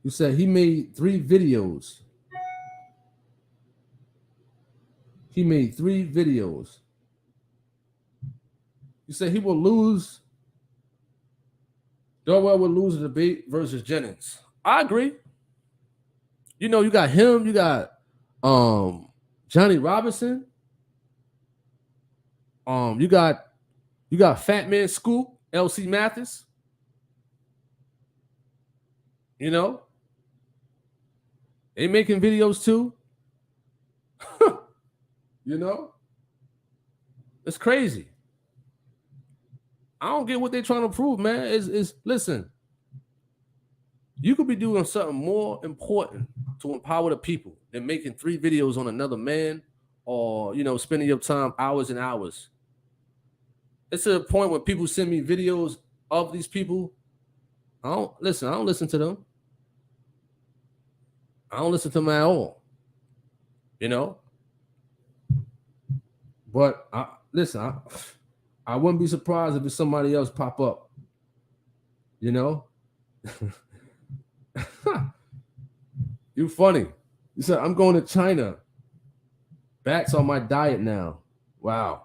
said he made 3 videos. He made 3 videos. You said he will lose. Darwell will lose the debate versus Jennings. I agree. You got him. You got Johnny Robinson. You got Fat Man Scoop, LC Mathis. They making videos too. It's crazy. I don't get what they're trying to prove, man. Is listen, you could be doing something more important to empower the people than making 3 videos on another man or, spending your time hours and hours. It's to the point when people send me videos of these people. I don't listen to them. I don't listen to them at all. But I wouldn't be surprised if it's somebody else pop up. You funny. You said, I'm going to China. Bats on my diet now. Wow.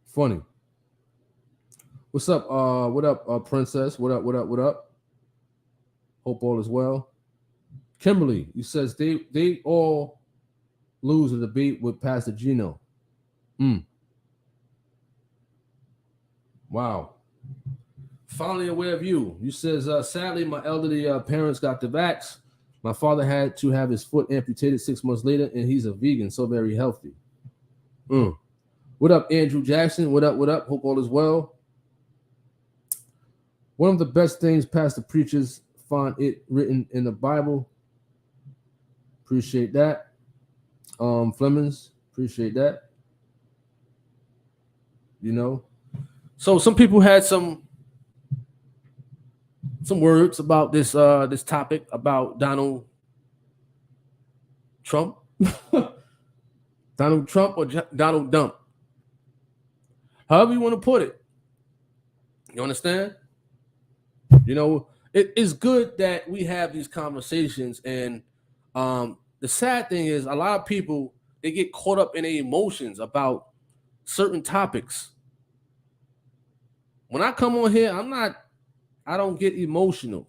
Funny. What's up? What up, Princess? What up? Hope all is well. Kimberly, you says they all lose a debate with Pastor Gino. Wow. Finally aware of you. You says, sadly, my elderly parents got the vax. My father had to have his foot amputated 6 months later, and he's a vegan, so very healthy. What up, Andrew Jackson? What up? Hope all is well. One of the best things pastor preachers find it written in the Bible. Appreciate that. Flemings, appreciate that. So some people had some words about this topic about Donald Trump. Donald Trump or Donald Dump. However you want to put it. You understand? It is good that we have these conversations, and the sad thing is a lot of people, they get caught up in their emotions about certain topics. When I come on here, I don't get emotional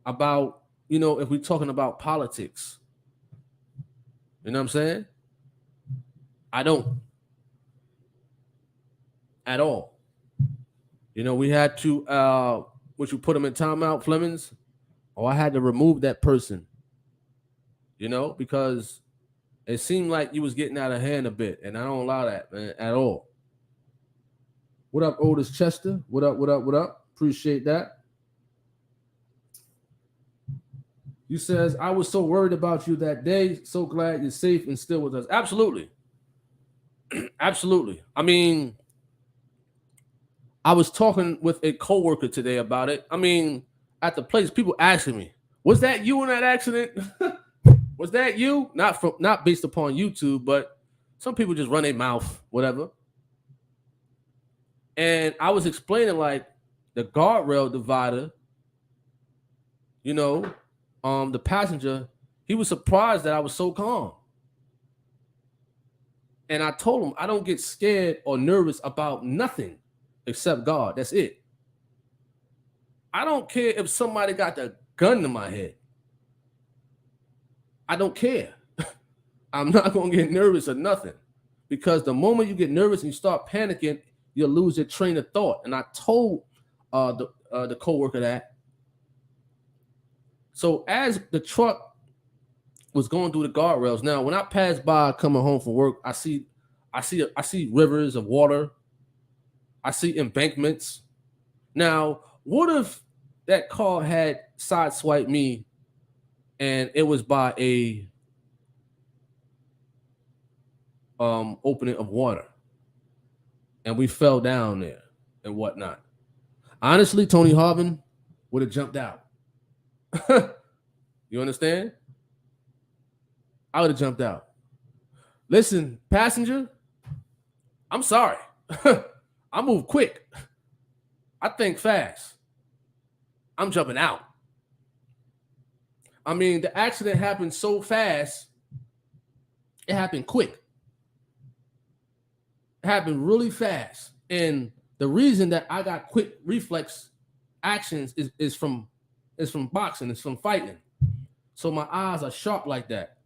about, if we're talking about politics. You know what I'm saying? I don't. At all. We had to, would you put them in timeout, Flemings? Or I had to remove that person. Because it seemed like you was getting out of hand a bit, and I don't allow that, man, at all. What up, Otis Chester? What up? Appreciate that. You says, I was so worried about you that day. So glad you're safe and still with us. Absolutely. Absolutely. I mean, I was talking with a coworker today about it. I mean, at the place, people asking me, was that you in that accident? Was that you? Not based upon YouTube, but some people just run their mouth, whatever. And I was explaining, like, the guardrail divider, the passenger, he was surprised that I was so calm. And I told him I don't get scared or nervous about nothing except God. That's it. I don't care if somebody got the gun to my head. I don't care. I'm not going to get nervous or nothing, because the moment you get nervous and you start panicking, you'll lose your train of thought. And I told the coworker that. So as the truck was going through the guardrails, now when I pass by coming home from work, I see rivers of water. I see embankments. Now, what if that car had sideswiped me and it was by a opening of water and we fell down there and whatnot? Honestly, Tony Harvin would have jumped out. You understand? I would have jumped out. Listen, passenger, I'm sorry. I move quick. I think fast. I'm jumping out. I mean, the accident happened so fast. It happened quick. It happened really fast. And the reason that I got quick reflex actions is from boxing, it's from fighting. So my eyes are sharp like that.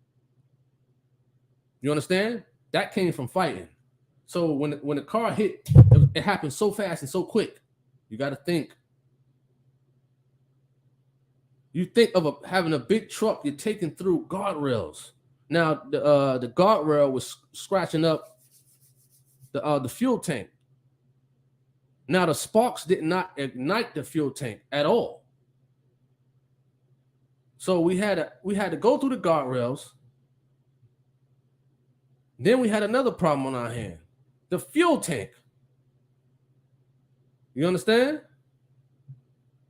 You understand? That came from fighting. So when the car hit, it happened so fast and so quick. You got to think. You think of having a big truck, you're taking through guardrails. Now the guardrail was scratching up the fuel tank. Now the sparks did not ignite the fuel tank at all. So we had to go through the guardrails. Then we had another problem on our hand. The fuel tank. You understand?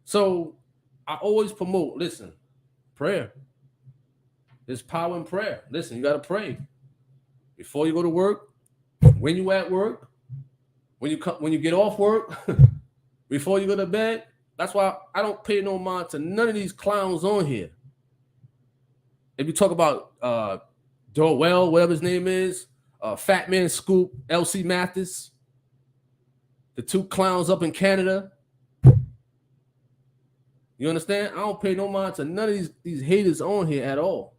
So I always promote, listen, prayer. There's power in prayer. Listen, you got to pray before you go to work, when you at work, when you get off work, before you go to bed. That's why I don't pay no mind to none of these clowns on here. If you talk about Dorwell, whatever his name is, Fat Man Scoop, LC Mathis, the two clowns up in Canada. You understand? I don't pay no mind to none of these haters on here at all.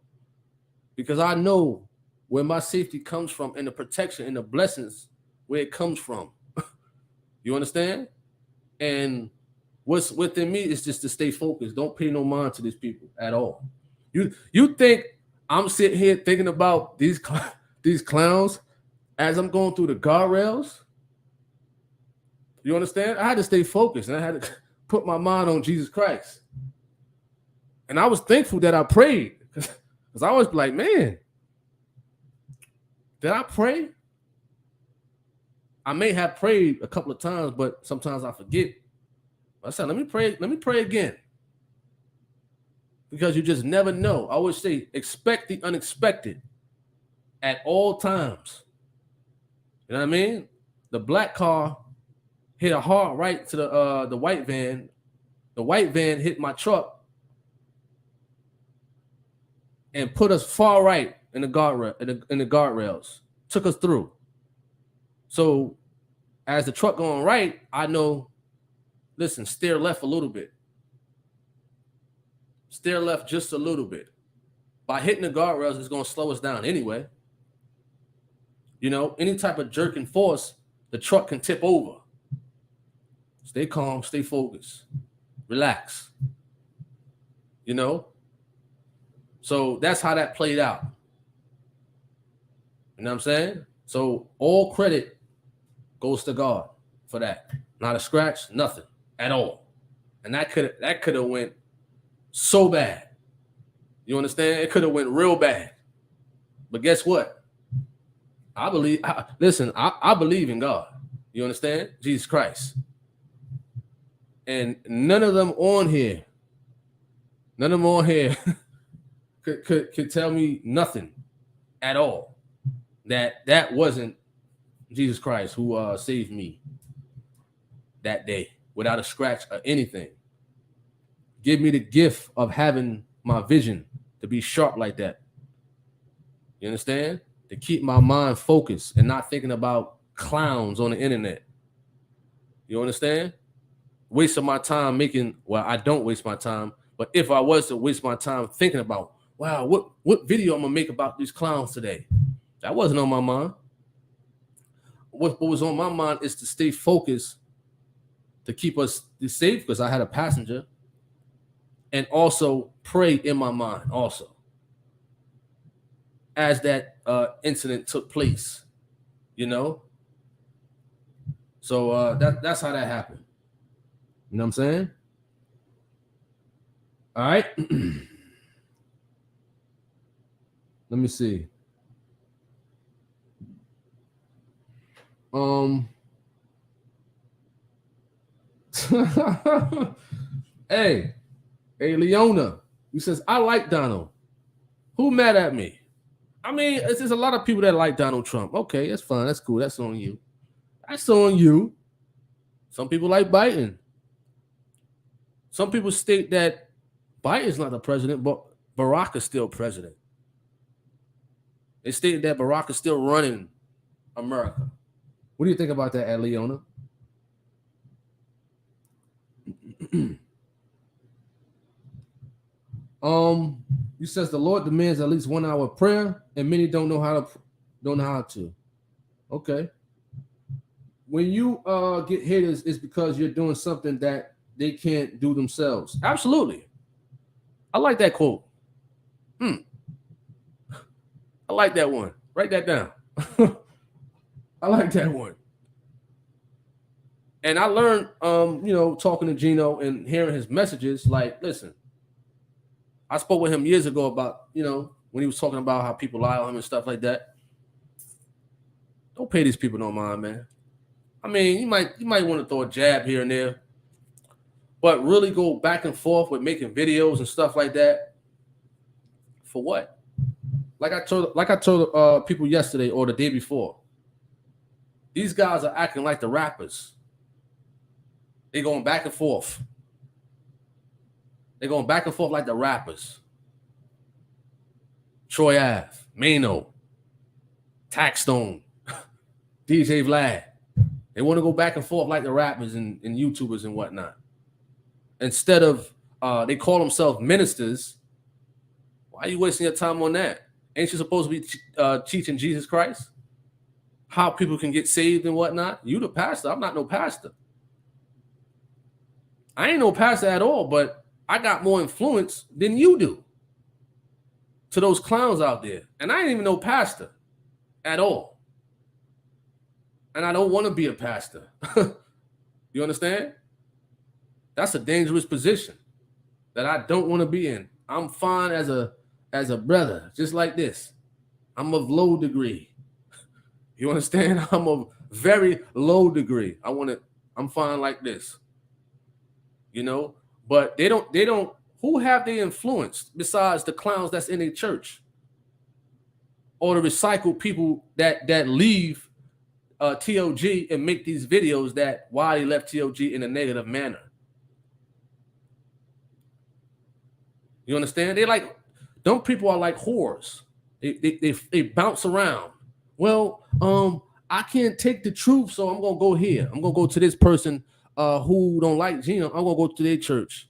Because I know where my safety comes from and the protection and the blessings where it comes from. You understand? And what's within me is just to stay focused. Don't pay no mind to these people at all. You think I'm sitting here thinking about these clowns as I'm going through the guardrails? You understand? I had to stay focused and I had to put my mind on Jesus Christ. And I was thankful that I prayed because I was like, man, did I pray? I may have prayed a couple of times, but sometimes I forget. I said, let me pray again. Because you just never know. I always say, expect the unexpected at all times. You know what I mean? The black car hit a hard right to the white van. The white van hit my truck and put us far right in the guardrails. Took us through. So as the truck going right, I know, listen, steer left a little bit. Steer left just a little bit. By hitting the guardrails, it's going to slow us down anyway. You know, any type of jerking force, the truck can tip over. Stay calm, stay focused, relax. You know? So that's how that played out. You know what I'm saying? So all credit goes to God for that. Not a scratch, nothing at all. And that could have went so bad. You understand? It could have went real bad. But guess what? I believe in God. You understand? Jesus Christ. And none of them on here could tell me nothing at all that wasn't Jesus Christ who saved me that day without a scratch or anything. Give me the gift of having my vision to be sharp like that. You understand? To keep my mind focused and not thinking about clowns on the internet. You understand? Wasting my time I don't waste my time, but if I was to waste my time thinking about, wow, what video I'm gonna make about these clowns today? That wasn't on my mind. What was on my mind is to stay focused to keep us safe because I had a passenger, and also pray in my mind also as that incident took place, you know. So that's how that happened. You know what I'm saying? All right. Let me see. Hey, Leona, he says, I like Donald. Who mad at me? I mean, it's just a lot of people that like Donald Trump. Okay, that's fine. That's cool. That's on you. That's on you. Some people like Biden. Some people state that Biden's not the president, but Barack is still president. They stated that Barack is still running America. What do you think about that, Leona? You says the Lord demands at least 1 hour of prayer, and many don't know how to. Okay. When you get haters, it's because you're doing something that they can't do themselves. Absolutely. I like that quote. I like that one. Write that down. I like that one. And I learned, talking to Gino and hearing his messages, like, listen, I spoke with him years ago about, when he was talking about how people lie on him and stuff like that. Don't pay these people no mind, man. I mean, you might want to throw a jab here and there, but really go back and forth with making videos and stuff like that. For what? Like I told people yesterday or the day before, these guys are acting like the rappers. They're going back and forth. They're going back and forth like the rappers. Troy Ave, Mano, Taxstone, DJ Vlad. They want to go back and forth like the rappers and YouTubers and whatnot. Instead of, they call themselves ministers. Why are you wasting your time on that? Ain't you supposed to be teaching Jesus Christ? How people can get saved and whatnot? You the pastor. I'm not no pastor. I ain't no pastor at all, but I got more influence than you do to those clowns out there. And I ain't even no pastor at all. And I don't want to be a pastor. You understand? That's a dangerous position that I don't want to be in. I'm fine as a brother, just like this. I'm of low degree. You understand? I'm of very low degree. I'm fine like this. But they don't, who have they influenced besides the clowns that's in a church? Or the recycled people that leave TOG and make these videos that why they left TOG in a negative manner. You understand? Them people are like whores. They bounce around. Well, I can't take the truth, so I'm gonna go here. I'm gonna go to this person who don't like Gino. I'm gonna go to their church.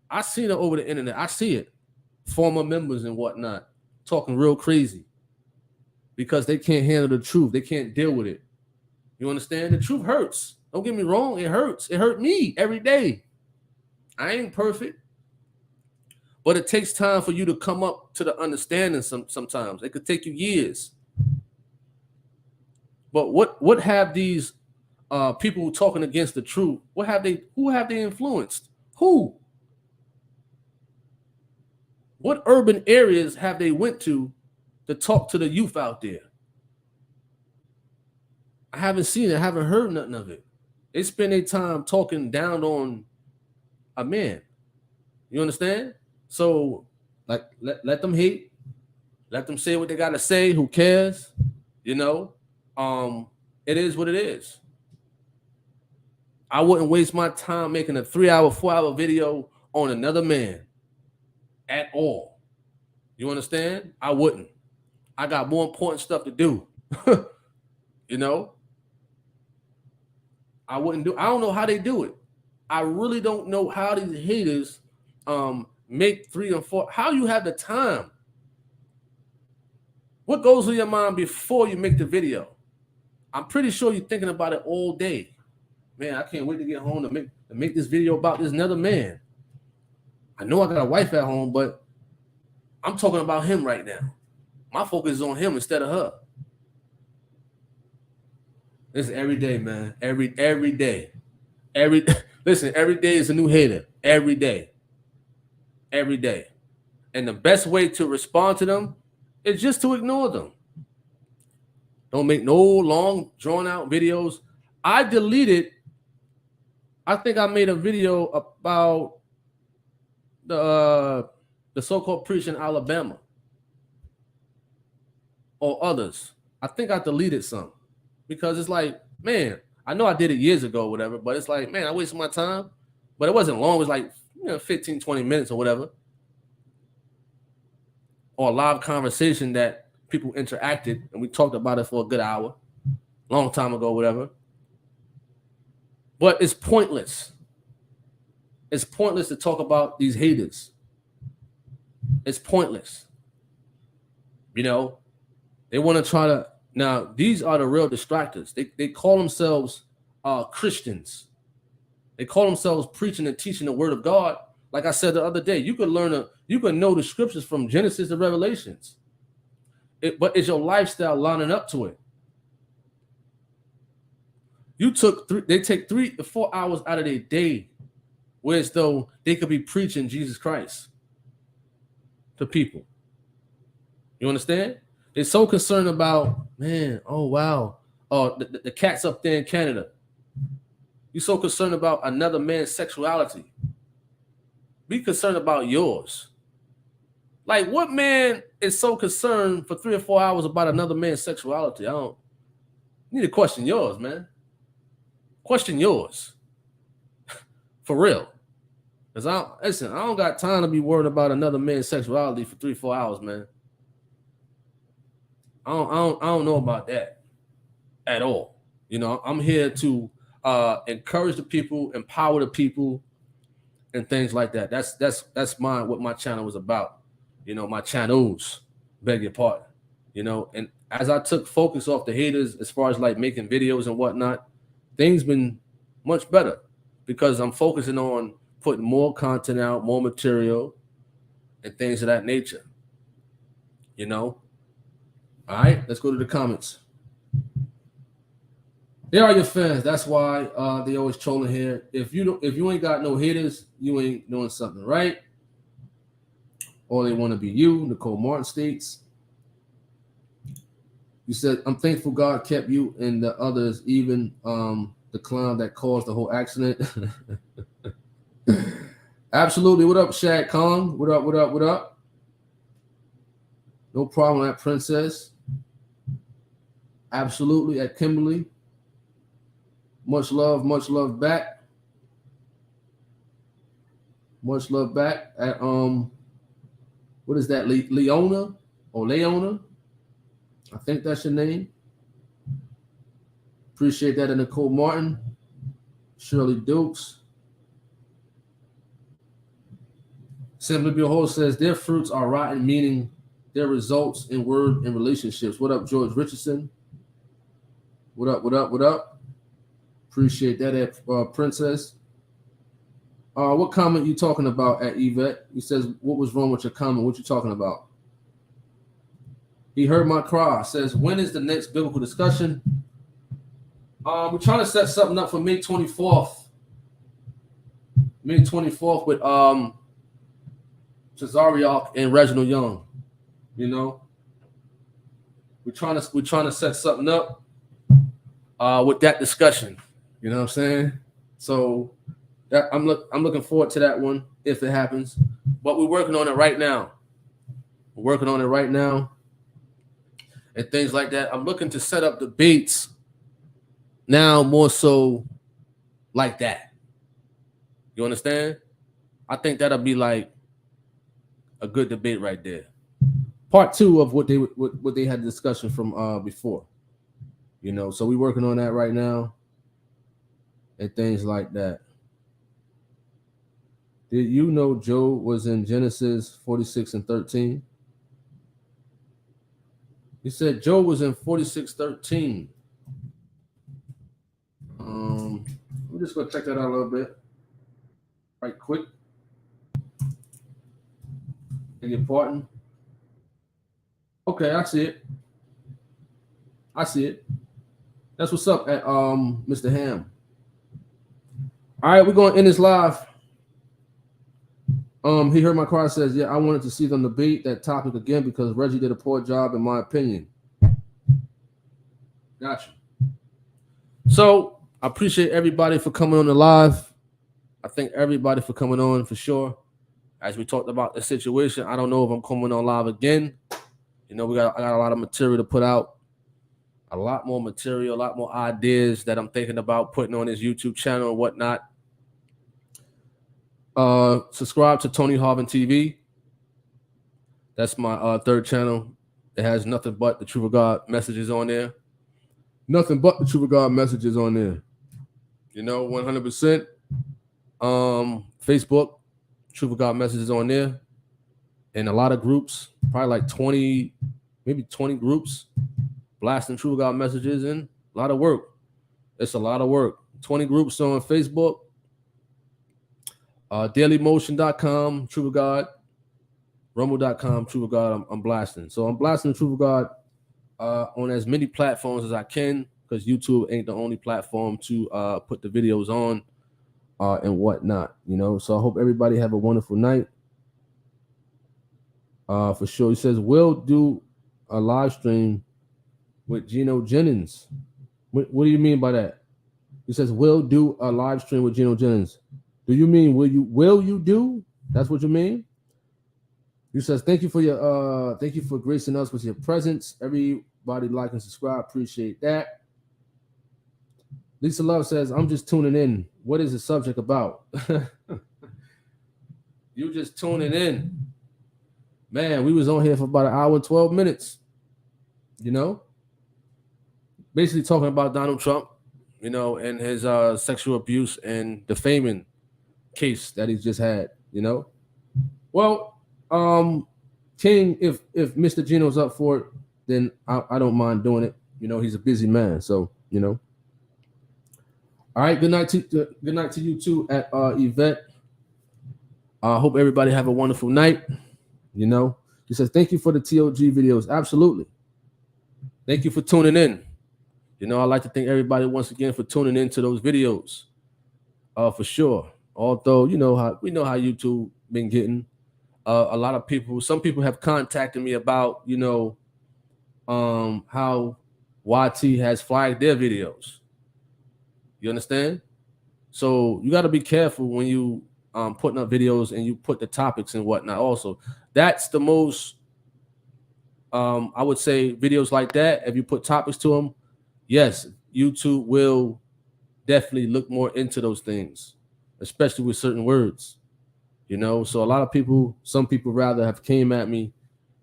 I seen it over the internet. I see it. Former members and whatnot talking real crazy because they can't handle the truth. They can't deal with it. You understand? The truth hurts. Don't get me wrong. It hurts. It hurt me every day. I ain't perfect. But it takes time for you to come up to the understanding sometimes. It could take you years. But what have these people talking against the truth, who have they influenced? Who? What urban areas have they went to talk to the youth out there? I haven't seen it. I haven't heard nothing of it. They spend their time talking down on a man. You understand? So, like, let them hate. Let them say what they got to say. Who cares? It is what it is. I wouldn't waste my time making a 3-hour, 4-hour video on another man at all. You understand? I wouldn't. I got more important stuff to do. I wouldn't do. I don't know how they do it. I really don't know how these haters make 3 or 4. How you have the time? What goes through your mind before you make the video? I'm pretty sure you're thinking about it all day. man, I can't wait to get home to make this video about this another man. I know I got a wife at home, but I'm talking about him right now. My focus is on him instead of her. It's every day, man. Every day. Listen, every day is a new hater. Every day. Every day. And the best way to respond to them is just to ignore them. Don't make no long, drawn-out videos. I think I made a video about the so-called preacher in Alabama or others. I think I deleted some because it's like, man, I know I did it years ago or whatever, but it's like, man, I wasted my time. But it wasn't long. It was like 15, 20 minutes or whatever. Or a live conversation that people interacted and we talked about it for a good hour, long time ago, whatever. But it's pointless. It's pointless to talk about these haters. It's pointless. They want to try to, now these are the real distractors. They call themselves Christians. They call themselves preaching and teaching the word of God. Like I said the other day, you could know the scriptures from Genesis to Revelations. But is your lifestyle lining up to it? They take 3 to 4 hours out of their day, whereas though they could be preaching Jesus Christ to people. You understand? They're so concerned about, man, oh wow, oh the cats up there in Canada. You're so concerned about another man's sexuality. Be concerned about yours. Like, what man is so concerned for 3 or 4 hours about another man's sexuality? You need to question yours, man. Question yours. For real. Because I don't got time to be worried about another man's sexuality for 3 or 4 hours, man. I don't know about that at all. I'm here to encourage the people, empower the people, and things like that. That's what my channel was about. My channels, beg your pardon. And as I took focus off the haters as far as like making videos and whatnot, things been much better because I'm focusing on putting more content out, more material, and things of that nature. All right, let's go to the comments. There are your fans. That's why they always trolling here. If you ain't got no haters, you ain't doing something right. Or they want to be you. Nicole Martin states. You said, I'm thankful God kept you and the others, even the clown that caused the whole accident. Absolutely. What up, Shad Kong? What up? No problem at Princess. Absolutely at Kimberly. Much love back. Much love back at what is that? Leona or Leona? I think that's your name. Appreciate that. And Nicole Martin, Shirley Dukes. Simply Behold says their fruits are rotten, meaning their results in word and relationships. What up, George Richardson? What up? Appreciate that, Princess. What comment you talking about at Yvette? He says, what was wrong with your comment? What you talking about? He heard my cry. Says, when is the next biblical discussion? We're trying to set something up for May 24th. May 24th with Cesariak and Reginald Young. We're trying to set something up with that discussion. You know what I'm saying? So that I'm looking forward to that one if it happens. But we're working on it right now. And things like that. I'm looking to set up debates now more so like that. You understand? I think that'll be like a good debate right there. Part 2 of what they had discussion from before. So we're working on that right now. And things like that. Did you know Job was in Genesis 46 and 13? He said Job was in 46:13. Let just gonna check that out a little bit, right quick. Any important? Okay, I see it. That's what's up at Mr. Ham. All right, we're gonna end this live. He heard my cry, says, yeah, I wanted to see them debate that topic again because Reggie did a poor job in my opinion. Gotcha. So I appreciate everybody for coming on the live. I thank everybody for coming on for sure. As we talked about the situation, I don't know if I'm coming on live again. You know, I got a lot of material to put out, a lot more material, a lot more ideas that I'm thinking about putting on this YouTube channel and whatnot. Subscribe to Tony Harvin TV. That's my third channel. It has nothing but the Truth of God messages on there. Nothing but the Truth of God messages on there. You know, 100%. Facebook, Truth of God messages on there. And a lot of groups, probably like 20, maybe 20 groups, blasting Truth of God messages, and a lot of work. It's a lot of work. 20 groups on Facebook. Dailymotion.com, Truth of God, Rumble.com, Truth of God. I'm blasting. So I'm blasting the Truth of God on as many platforms as I can, because YouTube ain't the only platform to put the videos on and whatnot, you know. So I hope everybody have a wonderful night. For sure. He says, we'll do a live stream with Geno Jennings. What do you mean by that? He says, we'll do a live stream with Geno Jennings. Do you mean will you do? That's what you mean? He says, thank you for gracing us with your presence. Everybody like and subscribe. Appreciate that. Lisa Love says, I'm just tuning in. What is the subject about? You just tuning in. Man, we was on here for about an hour and 12 minutes. You know? Basically talking about Donald Trump, you know, and his sexual abuse and defaming case that he's just had, you know. Well, King, if Mr. Geno's up for it, then I don't mind doing it. You know, he's a busy man, so you know. All right, good night to you too at Yvette. I hope everybody have a wonderful night. You know, he says thank you for the TOG videos. Absolutely, thank you for tuning in. You know, I'd like to thank everybody once again for tuning in to those videos. For sure. Although we know how YouTube been getting a lot of people. Some people have contacted me about how YT has flagged their videos. You understand? So you got to be careful when you putting up videos and you put the topics and whatnot. Also, that's the most I would say videos like that. If you put topics to them, yes, YouTube will definitely look more into those things, especially with certain words, you know. So a lot of people, some people rather have came at me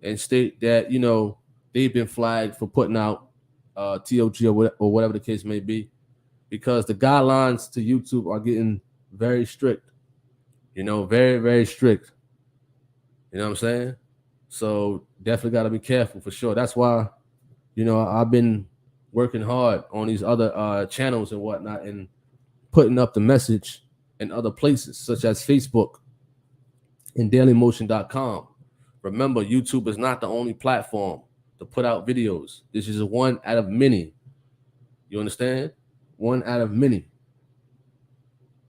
and state that, you know, they've been flagged for putting out TOG or whatever the case may be, because the guidelines to YouTube are getting very strict, you know, very, very strict. You know what I'm saying? So definitely got to be careful for sure. That's why, you know, I've been working hard on these other channels and whatnot and putting up the message in other places such as Facebook and dailymotion.com. Remember, YouTube is not the only platform to put out videos. This is one out of many. You understand? One out of many.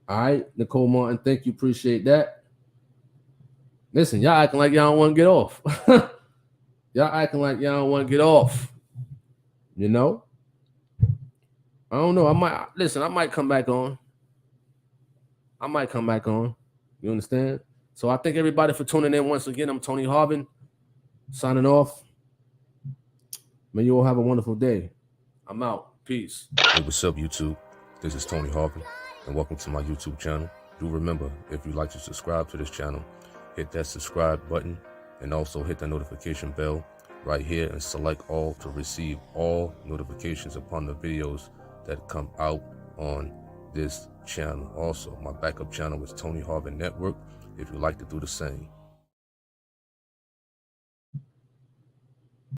All right, Nicole Martin, thank you. Appreciate that. Listen, y'all acting like y'all don't want to get off. Y'all acting like y'all don't want to get off. You know? I don't know. I might come back on. You understand? So I thank everybody for tuning in once again. I'm Tony Harvin, signing off. May you all have a wonderful day. I'm out. Peace. Hey, what's up, YouTube? This is Tony Harvin, and welcome to my YouTube channel. Do remember, if you'd like to subscribe to this channel, hit that subscribe button and also hit the notification bell right here and select all to receive all notifications upon the videos that come out on this channel. Also, my backup channel is Tony Harvin Network if you'd like to do the same.